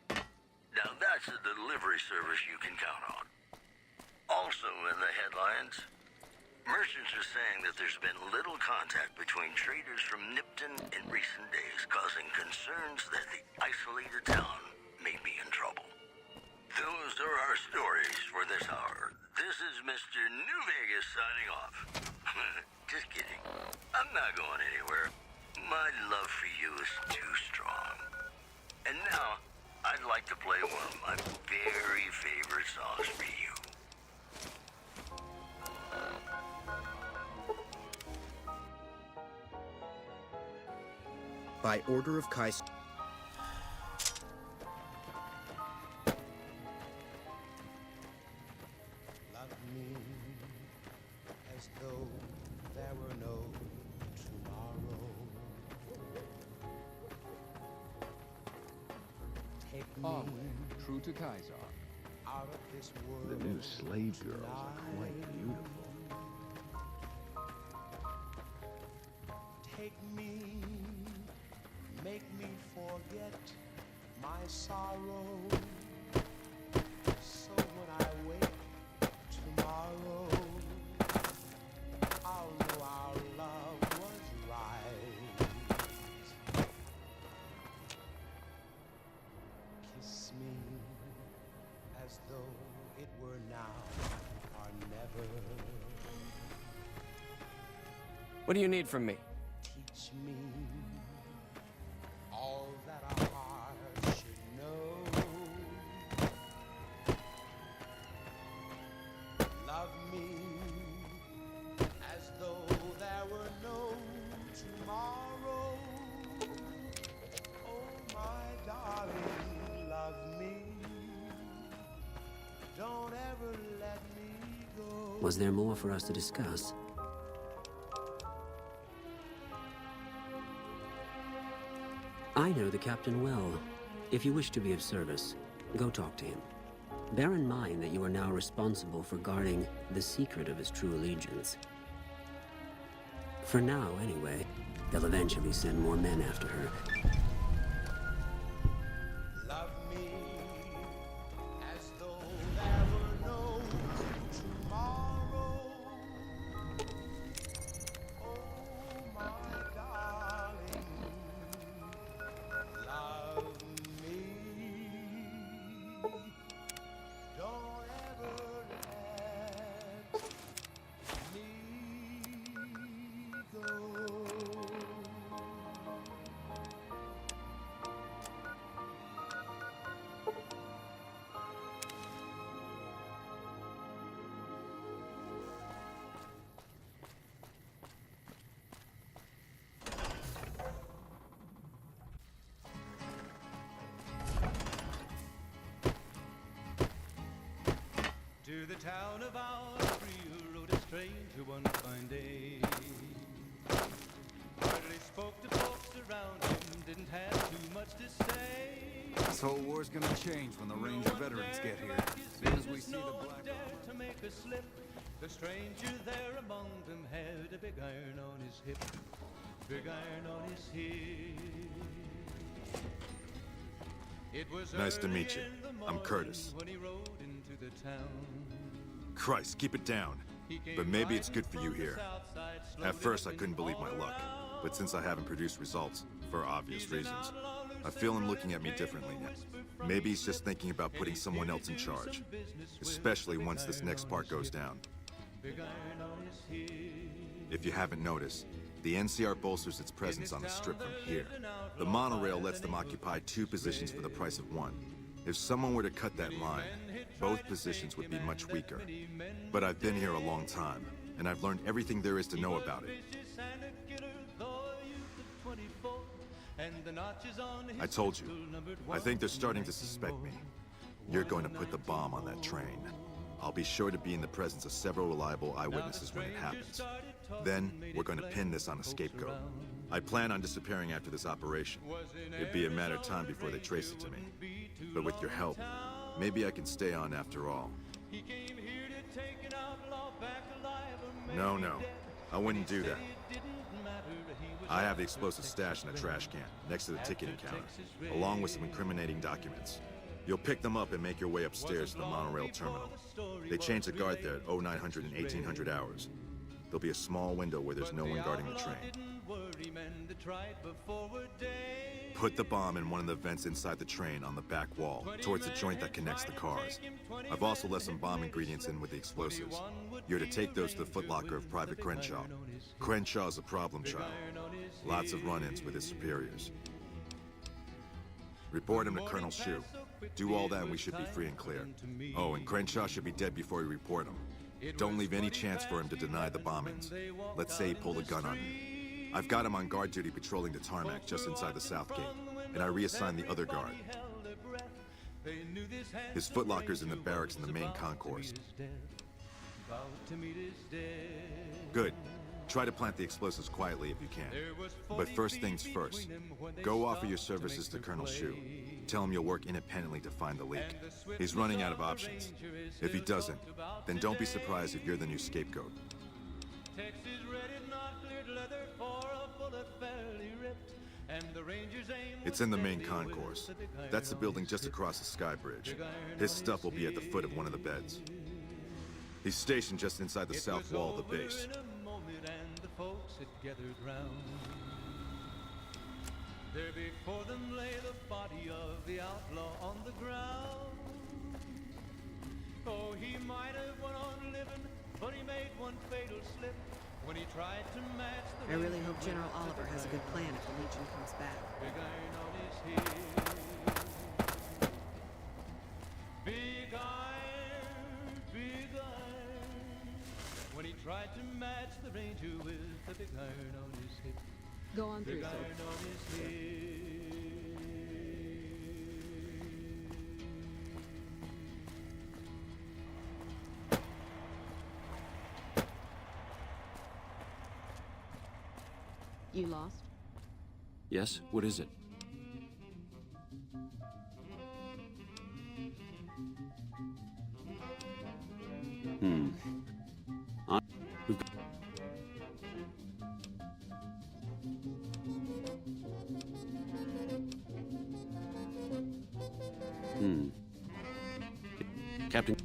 Now that's a delivery service you can count on. Also in the headlines, merchants are saying that there's been little contact between traders from Nipton in recent days, causing concerns that the isolated town may be in trouble. Those are our stories for this hour. This is Mr. New Vegas signing off. Just kidding. I'm not going anywhere. My love for you is too strong. And now, I'd like to play one of my very favorite songs for you. By order of Kais. Love me as though there were no tomorrow. Take me true to Kaiser. out of this world. The new slave girls are quite beautiful. Take me, make me forget my sorrow. So when I wake tomorrow, I'll know our love was right. Kiss me as though it were now or never. What do you need from me? Teach me all that our hearts should know. Love me as though there were no tomorrow. Oh, my darling, love me. Don't ever let me go. Was there more for us to discuss? I know the captain well. If you wish to be of service, go talk to him. Bear in mind that you are now responsible for guarding the secret of his true allegiance. For now, anyway, they'll eventually send more men after her. Love me as though there were no tomorrow. Oh, my darling, love me. Don't ever let me go. To the town of our Rio rode a stranger one fine day. Hardly spoke to folks around him, didn't have too much to say. This whole war's gonna change when the Ranger veterans get here. As soon as we see the black Dared to make a slip. The stranger there among them had a big iron on his hip. Big iron on his hip. It was Nice to meet you. early in the I'm morning Curtis. when he rode into the town. Christ, keep it down. But maybe it's good for you here. At first, I couldn't believe my luck. But since I haven't produced results, for obvious reasons, I feel him looking at me differently now. Maybe he's just thinking about putting someone else in charge. Especially once this next part goes down. Big iron on his hip. If you haven't noticed, The NCR bolsters its presence on the strip from here. The monorail lets them occupy 2 positions for the price of 1. If someone were to cut that line, both positions would be much weaker. But I've been here a long time, and I've learned everything there is to know about it. I told you, I think they're starting to suspect me. You're going to put the bomb on that train. I'll be sure to be in the presence of several reliable eyewitnesses when it happens. Then, we're going to pin this on a scapegoat. I plan on disappearing after this operation. It'd be a matter of time before they trace it to me. But with your help, maybe I can stay on after all. No, I wouldn't do that. I have the explosive stash in a trash can, next to the ticketing counter, along with some incriminating documents. You'll pick them up and make your way upstairs to the monorail terminal. They change the guard there at 0900 and 1800 hours. There'll be a small window where there's no one guarding the train. Put the bomb in one of the vents inside the train on the back wall, towards the joint that connects the cars. I've also left some bomb ingredients in with the explosives. You're to take those to the footlocker of Private Crenshaw. Crenshaw's a problem child. Lots of run-ins with his superiors. Report him to Colonel Shue. Do all that and we should be free and clear. Oh, and Crenshaw should be dead before you report him. Don't leave any chance for him to deny the bombings. Let's say he pulled a gun on you. I've got him on guard duty patrolling the tarmac just inside the south gate, and I reassigned the other guard. His footlocker's in the barracks in the main concourse. Good. Try to plant the explosives quietly if you can. But first things first, go offer your services to Colonel Shue. Tell him you'll work independently to find the leak. He's running out of options. If he doesn't, then don't be surprised if you're the new scapegoat. It's in the main concourse. That's the building just across the sky bridge. His stuff will be at the foot of one of the beds. He's stationed just inside the south wall of the base. There before them lay the body of the outlaw on the ground. Oh, he might have went on living, but he made one fatal slip when he tried to match the... I really hope General Oliver has a good plan if the Legion comes back. Big iron on his head. Big iron. When he tried to match the Ranger with the big iron on his hip. Go on through, Big sir. iron on his head. You lost? Yes? What is it? We've got... Captain...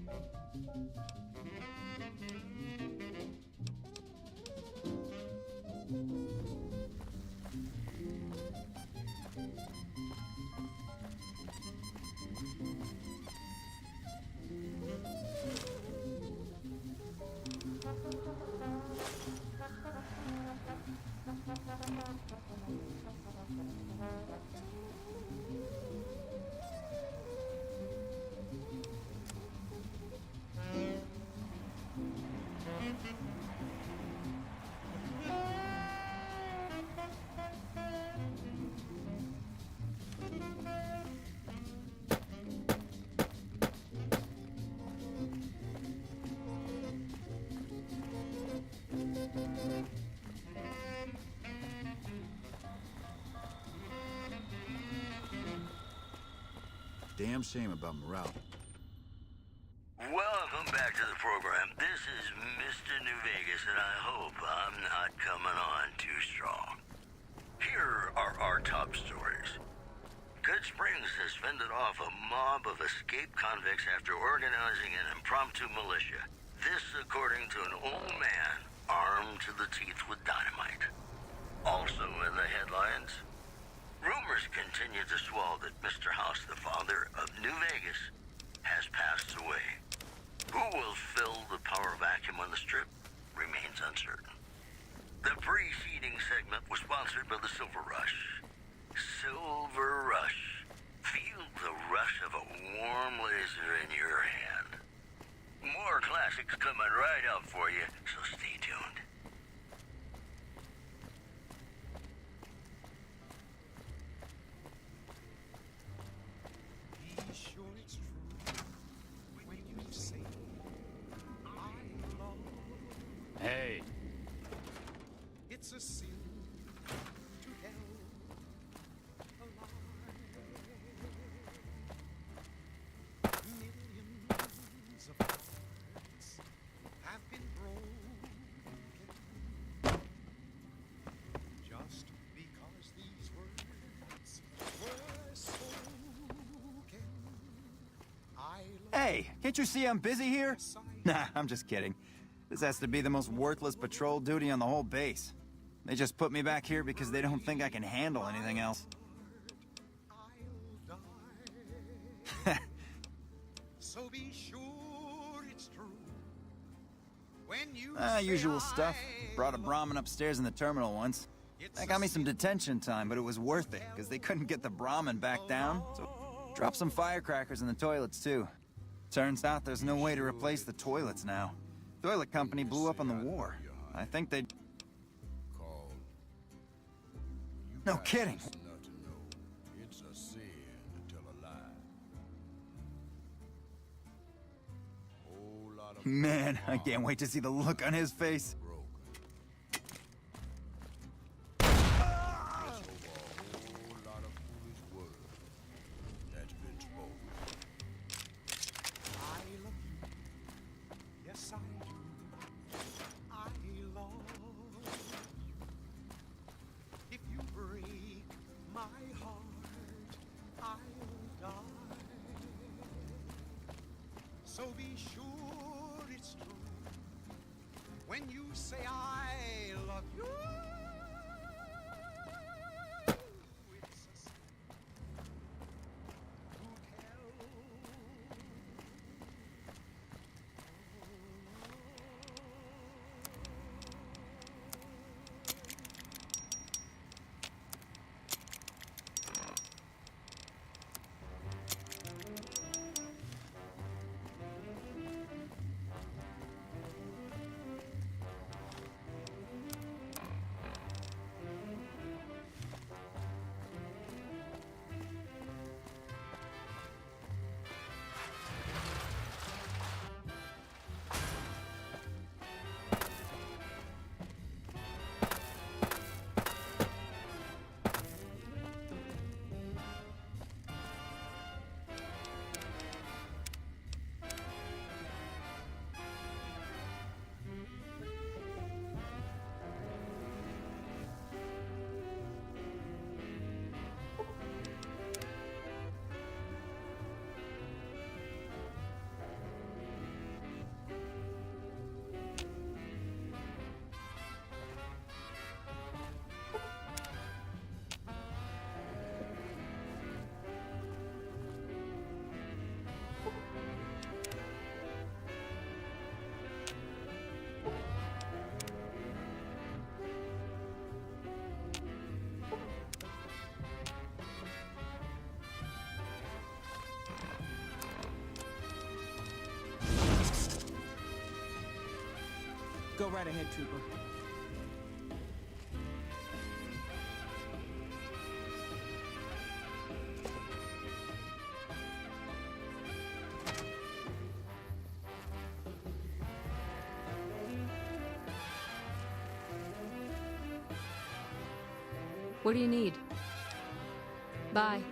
Damn shame about morale. Welcome back to the program. This is Mr. New Vegas, and I hope I'm not coming on too strong. Here are our top stories. Good Springs has fended off a mob of escaped convicts after organizing an impromptu militia. This according to an old man armed to the teeth with dynamite. Also in the headlines, rumors continue to swell that Mr. House, the father of New Vegas, has passed away. Who will fill the power vacuum on the strip remains uncertain. The preceding segment sponsored by the Silver Rush. Silver Rush. Feel the rush of a warm laser in your hand. More classics coming right up for you, so stay tuned. Be sure it's true when you say I love. Hey. It's a sin to tell a lie. Millions of hearts have been broken just because these words were spoken. Hey, can't you see I'm busy here? Nah, I'm just kidding. This has to be the most worthless patrol duty on the whole base. They just put me back here because they don't think I can handle anything else. So be sure it's true. When you Usual stuff. Brought a Brahmin upstairs in the terminal once. That got me some detention time, but it was worth it, because they couldn't get the Brahmin back down, so dropped some firecrackers in the toilets, too. Turns out there's no way to replace the toilets now. Toilet company blew up in the war. I think they... No kidding. It's a sin to tell a lie. Whole lot of Man, I can't wait to see the look on his face. that's been spoken. I love you. Yes, I do. I love you. If you break my heart, I'll die. So be sure it's true when you say I love you. It's a sin to tell. Go right ahead, Trooper. What do you need? Bye.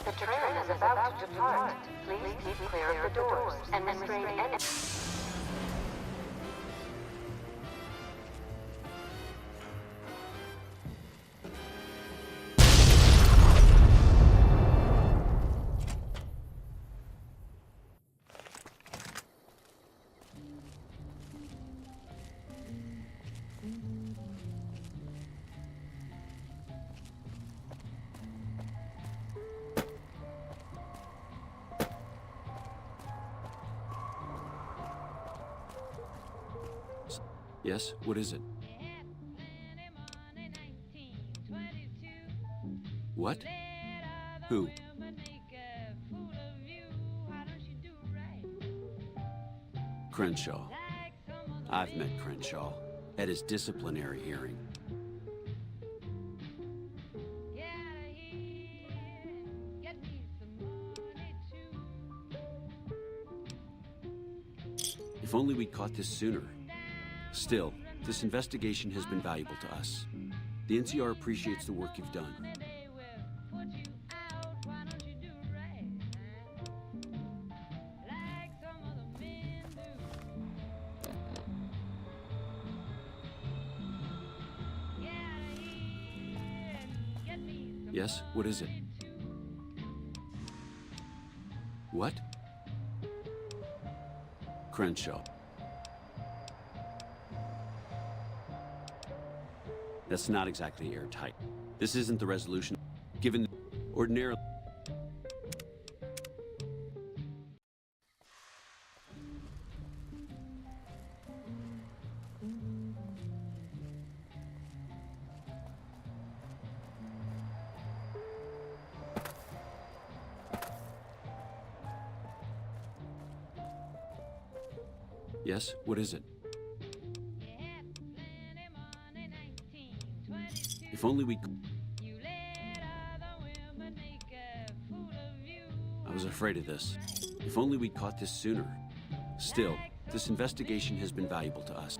The train is about to depart. Please keep clear of the doors and restrain any... Yes, what is it? What? Who? Crenshaw. I've met Crenshaw at his disciplinary hearing. If only we'd caught this sooner. Still, this investigation has been valuable to us. The NCR appreciates the work you've done. Yes, what is it? What? Crenshaw. That's not exactly airtight. This isn't the resolution given ordinarily. Yes, what is it? If only we... I was afraid of this. If only we'd caught this sooner. Still, this investigation has been valuable to us.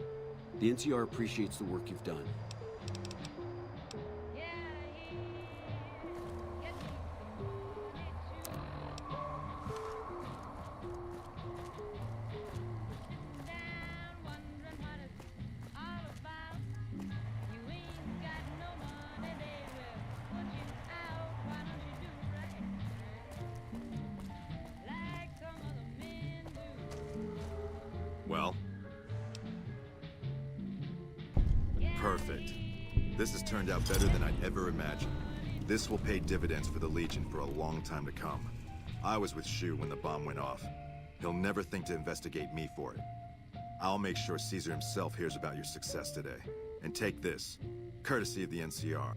The NCR appreciates the work you've done. Well? Perfect. This has turned out better than I'd ever imagined. This will pay dividends for the Legion for a long time to come. I was with Shu when the bomb went off. He'll never think to investigate me for it. I'll make sure Caesar himself hears about your success today. And take this, courtesy of the NCR.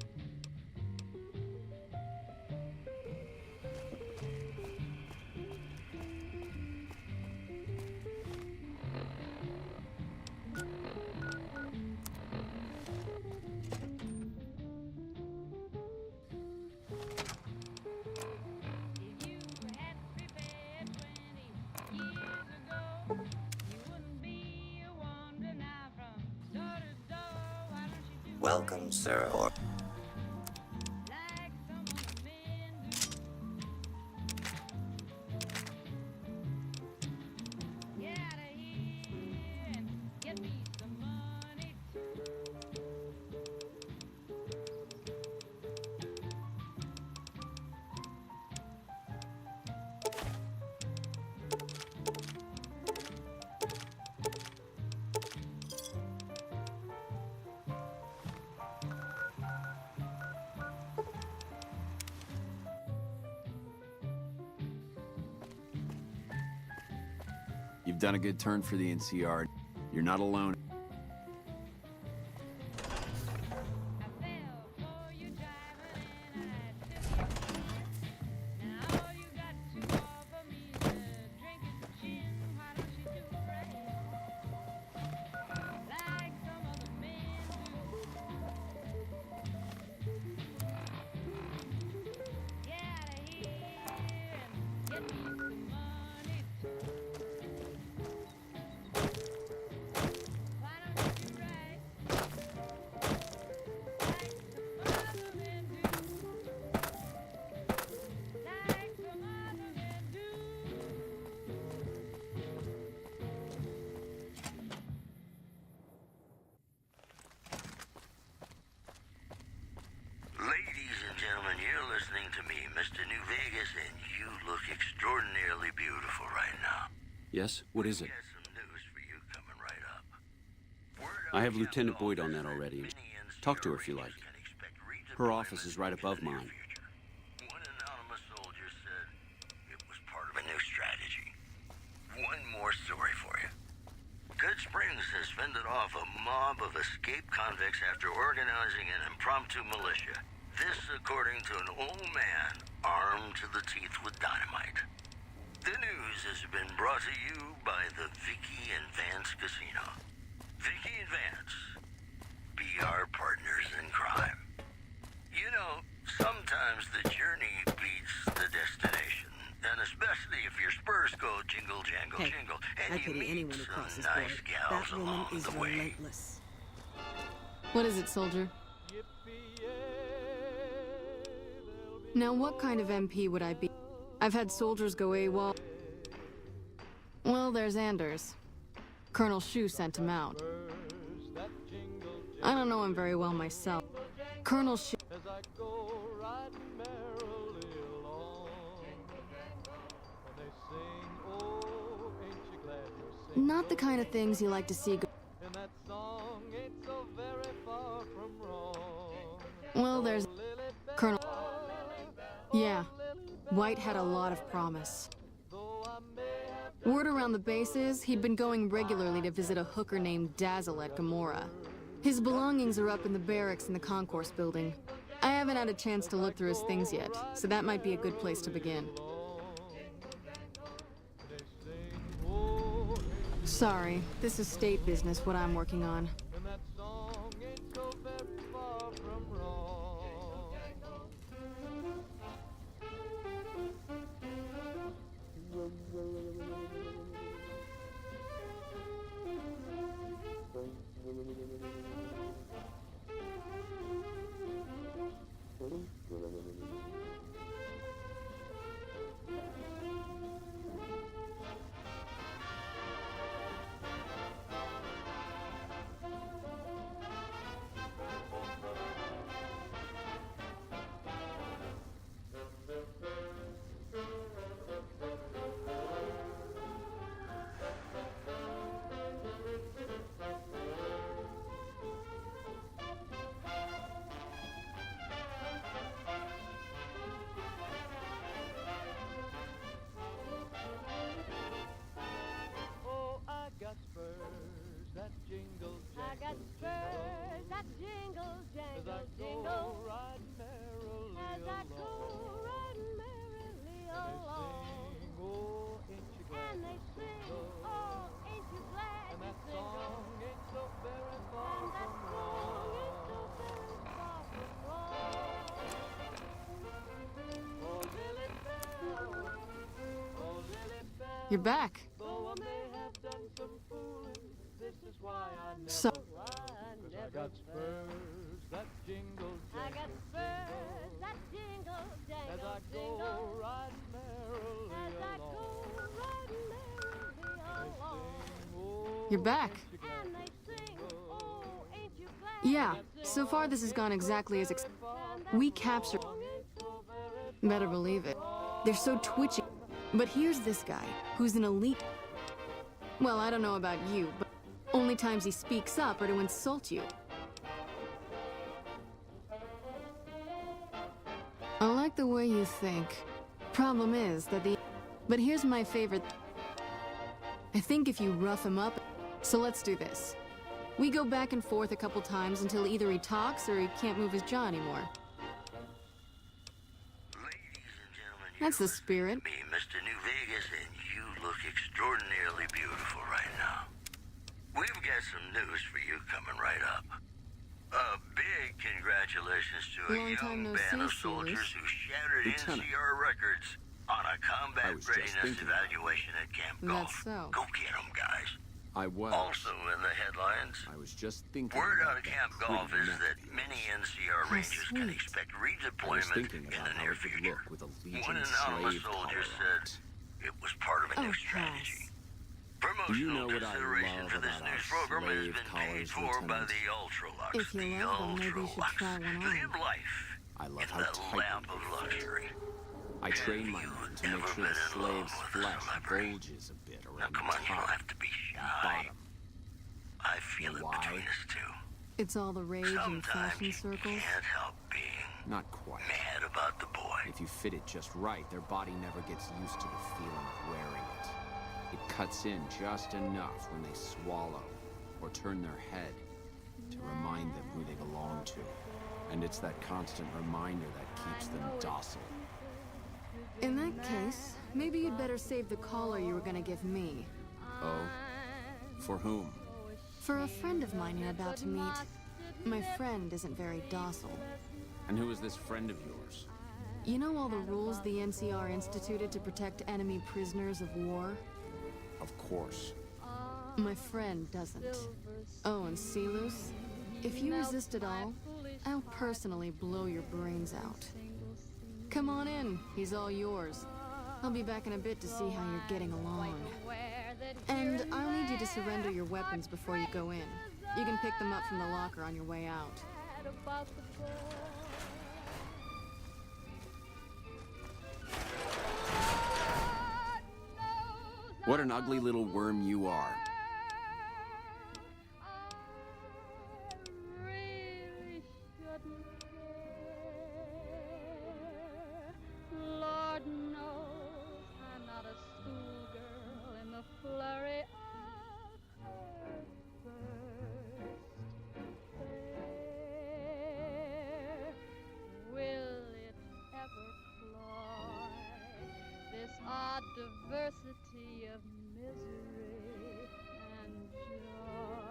Welcome, sir. You've done a good turn for the NCR. You're not alone. Ladies and gentlemen, you're listening to me, Mr. New Vegas, and you look extraordinarily beautiful right now. Yes, what is it? Got some news for you coming right up. I have Lieutenant Boyd on that already. Talk to her if you like. Her office is right above mine. One anonymous soldier said it was part of a new strategy. One more story for you. Good Springs has fended off a mob of escaped convicts after organizing an impromptu militia. This according to an old man armed to the teeth with dynamite. The news has been brought to you by the Vicky and Vance Casino. Vicky and Vance, be our partners in crime. You know, sometimes the journey beats the destination, and especially if your spurs go jingle, jangle, Hey, jingle, I and you pity meet anyone who some crosses nice board. gals That woman along is the way. relentless. What is it, soldier? Now, what kind of MP would I be? I've had soldiers go AWOL. Well, there's Anders. Colonel Shu sent him out. I don't know him very well myself. Colonel Shu... Not the kind of things you like to see go... Well, there's... Colonel... Yeah, White had a lot of promise. Word around the base is he'd been going regularly to visit a hooker named Dazzle at Gamora. His belongings are up in the barracks in the concourse building. I haven't had a chance to look through his things yet, so that might be a good place to begin. Sorry, this is state business, what I'm working on. I got spurs that jingle, jangle, jingle. As I go riding merrily along. And they sing, oh, ain't you glad you single? And that song ain't so very far from wrong. You're back. So... I got spurs that jingle, I got spurs that jingle, jangle, jingle. riding merrily As I go riding merrily along. You're back. And they sing, oh, ain't you glad? Yeah, so far this has gone exactly as we captured... Better believe it. They're so twitchy. But here's this guy, who's an elite... Well, I don't know about you, but only times he speaks up are to insult you. I like the way you think. Problem is that the... But here's my favorite... I think if you rough him up... So let's do this. We go back and forth a couple times until either he talks or he can't move his jaw anymore. That's the spirit. Me, Mr. New Vegas, and you look extraordinarily beautiful right now. We've got some news for you coming right up. A big congratulations to a Long time young no band see, of soldiers Sears. who shattered Lieutenant. NCR records on a combat was just readiness thinking. evaluation at Camp Golf. That's so. Go get them, guys. I was. Also in the headlines, I was just thinking. word out about of Camp that Golf pretty is meth that of many yours. NCR How Rangers can sweet. expect I was redeployment thinking in about the how near it would future. look with a One Legion anonymous slave soldier collar said on it. it was part of a new Oh, strategy. pass. Promotional You know what I consideration love for this about news our program has slave been paid collars, for by Lieutenant? the Ultralux. If you The love them, maybe you should Ultralux. try one on. Live life I love in how the tight lamp they of fit. luxury. I train my Have men you to make ever sure the been in love slave's with a flesh celebrity? bulges a bit Now around come the on, you don't top have to be and shy. bottom. I feel it Why? between us two. It's all the rage in Sometimes fashion you circles. can't help being Not quite. mad about the boy. If you fit it just right, their body never gets used to the feeling of wearing it. It cuts in just enough when they swallow. or turn their head, to remind them who they belong to. And it's that constant reminder that keeps them docile. In that case, maybe you'd better save the collar you were gonna give me. Oh? For whom? For a friend of mine you're about to meet. My friend isn't very docile. And who is this friend of yours? You know all the rules the NCR instituted to protect enemy prisoners of war? Of course. My friend doesn't. Oh, and Silus? If you resist at all, I'll personally blow your brains out. Come on in, he's all yours. I'll be back in a bit to see how you're getting along. And I'll need you to surrender your weapons before you go in. You can pick them up from the locker on your way out. What an ugly little worm you are. Lord knows I'm not a schoolgirl in the flurry of her first affair. Will it ever cloy this odd diversity of misery and joy?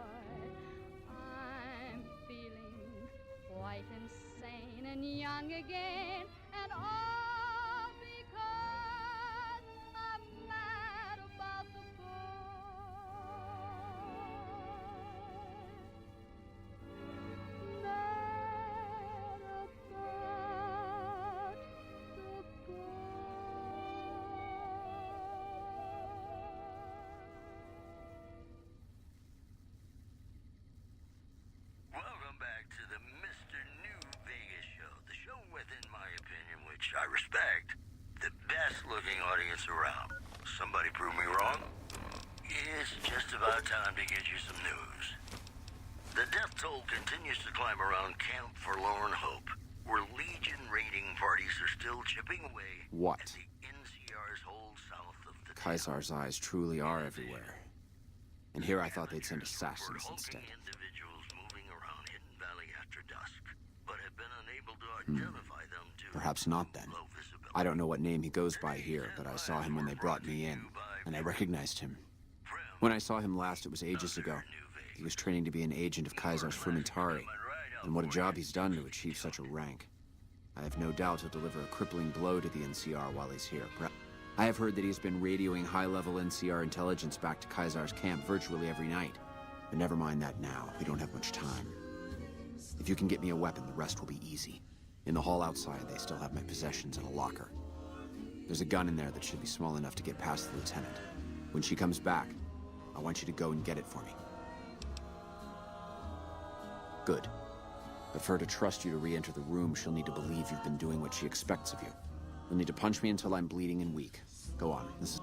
I'm feeling quite insane and young again, and all because I'm mad about the boy. Mad about the Welcome back to the Mr. New Vegas show. The show with, in my opinion, which I respect, the best looking audience around. Somebody prove me wrong? It's just about time to get you some news. The death toll continues to climb around Camp Forlorn Hope, where Legion raiding parties are still chipping away What? at the NCR's hold south of the Caesar's eyes truly are everywhere. And here I thought they'd send assassins instead. individuals moving around Hidden Valley after dusk, but have been unable to identify them due Perhaps not then. I don't know what name he goes by here, but I saw him when they brought me in, and I recognized him. When I saw him last, it was ages ago. He was training to be an agent of Caesar's Frumentari, and what a job he's done to achieve such a rank. I have no doubt he'll deliver a crippling blow to the NCR while he's here. I have heard that he's been radioing high-level NCR intelligence back to Caesar's camp virtually every night. But never mind that now. We don't have much time. If you can get me a weapon, the rest will be easy. In the hall outside, they still have my possessions in a locker. There's a gun in there that should be small enough to get past the lieutenant. When she comes back, I want you to go and get it for me. Good. But for her to trust you to re-enter the room, she'll need to believe you've been doing what she expects of you. You'll need to punch me until I'm bleeding and weak. Go on. This is...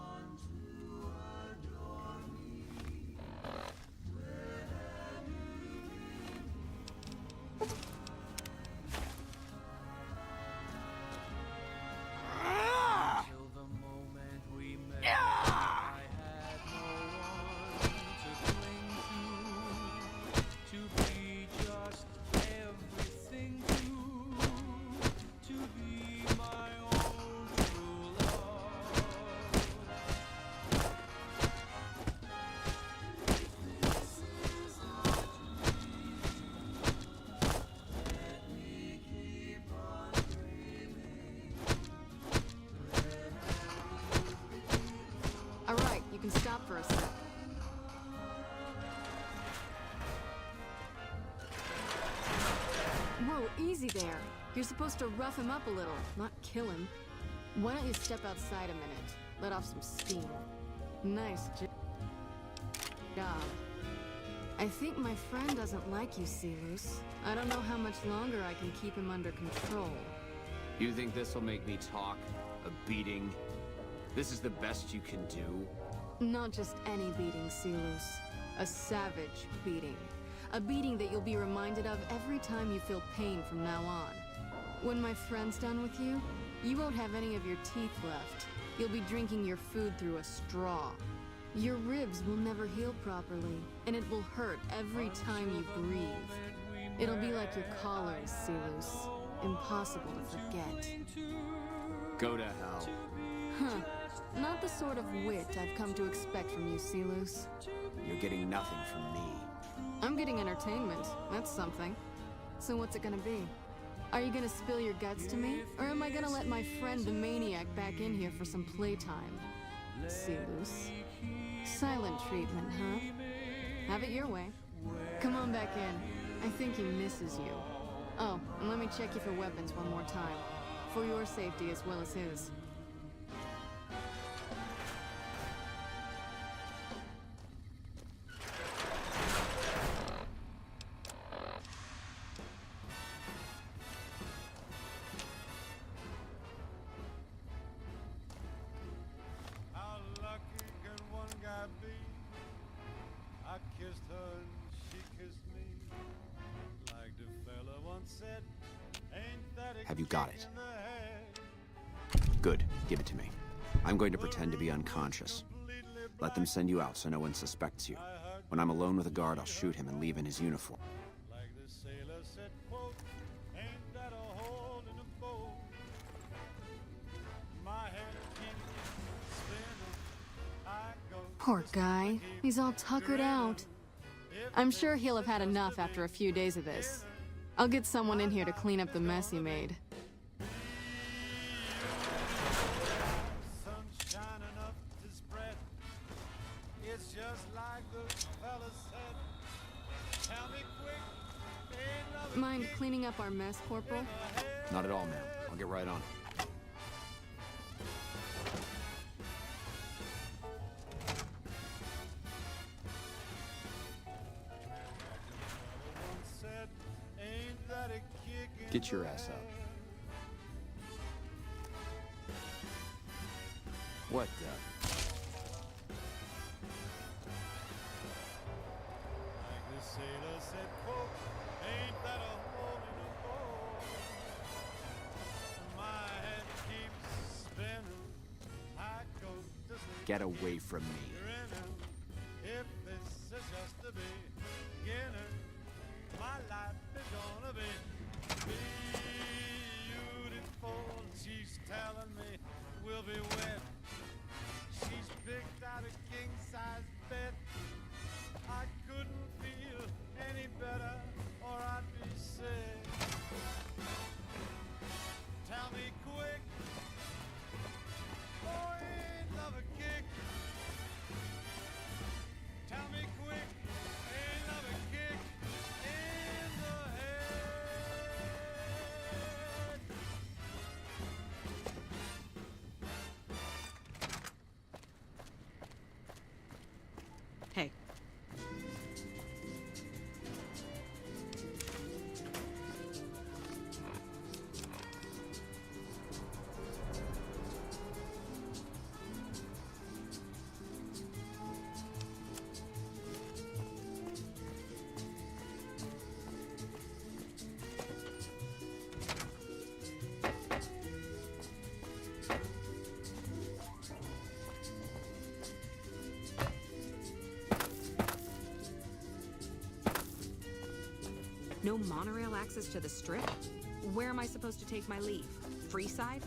You can stop for a sec. Whoa, easy there. You're supposed to rough him up a little, not kill him. Why don't you step outside a minute? Let off some steam. Nice job. I think my friend doesn't like you, Silus. I don't know how much longer I can keep him under control. You think this'll make me talk? A beating? This is the best you can do? Not just any beating, Silus. A savage beating. A beating that you'll be reminded of every time you feel pain from now on. When my friend's done with you, you won't have any of your teeth left. You'll be drinking your food through a straw. Your ribs will never heal properly, and it will hurt every time you breathe. It'll be like your collars, Silus. Impossible to forget. Go to hell. Huh. Not the sort of wit I've come to expect from you, Silus. You're getting nothing from me. I'm getting entertainment. That's something. So what's it gonna be? Are you gonna spill your guts to me? Or am I gonna let my friend the maniac back in here for some playtime? Silus. Silent treatment, huh? Have it your way. Come on back in. I think he misses you. Oh, and let me check you for weapons one more time. For your safety as well as his. How lucky can one guy be? I kissed her and she kissed me. Like the fella once said, ain't that a Have you got kick it? in the head? Good. Give it to me. I'm going to pretend to be unconscious. Let them send you out so no one suspects you. When I'm alone with a guard, I'll shoot him and leave in his uniform. Like the sailor said, quote, ain't that a hole in the boat? My head keeps spinning. I go Poor guy. He's all tuckered out. I'm sure he'll have had enough after a few days of this. I'll get someone in here to clean up the mess he made. sunshine enough to spread. It's just like the fella said. Tell me quick, ain't nothing Mind cleaning up our mess, Corporal? Not at all, ma'am. I'll get right on it. said, ain't that a kick in Get your the ass up. head? What, Like the sailor said, quote, ain't that a hole in the boat? My head keeps spinning. I go to sleep Get away from me. grinning. If this is just the beginning, my life is gonna be beautiful. She's telling me we'll be wet. She's picked out a king-size bed. I couldn't feel any better, or I'd be sick. Tell me quick, oh, ain't love a kick? Tell me quick, ain't love a kick in the head? Hey. No monorail access to the strip? Where am I supposed to take my leave? Freeside?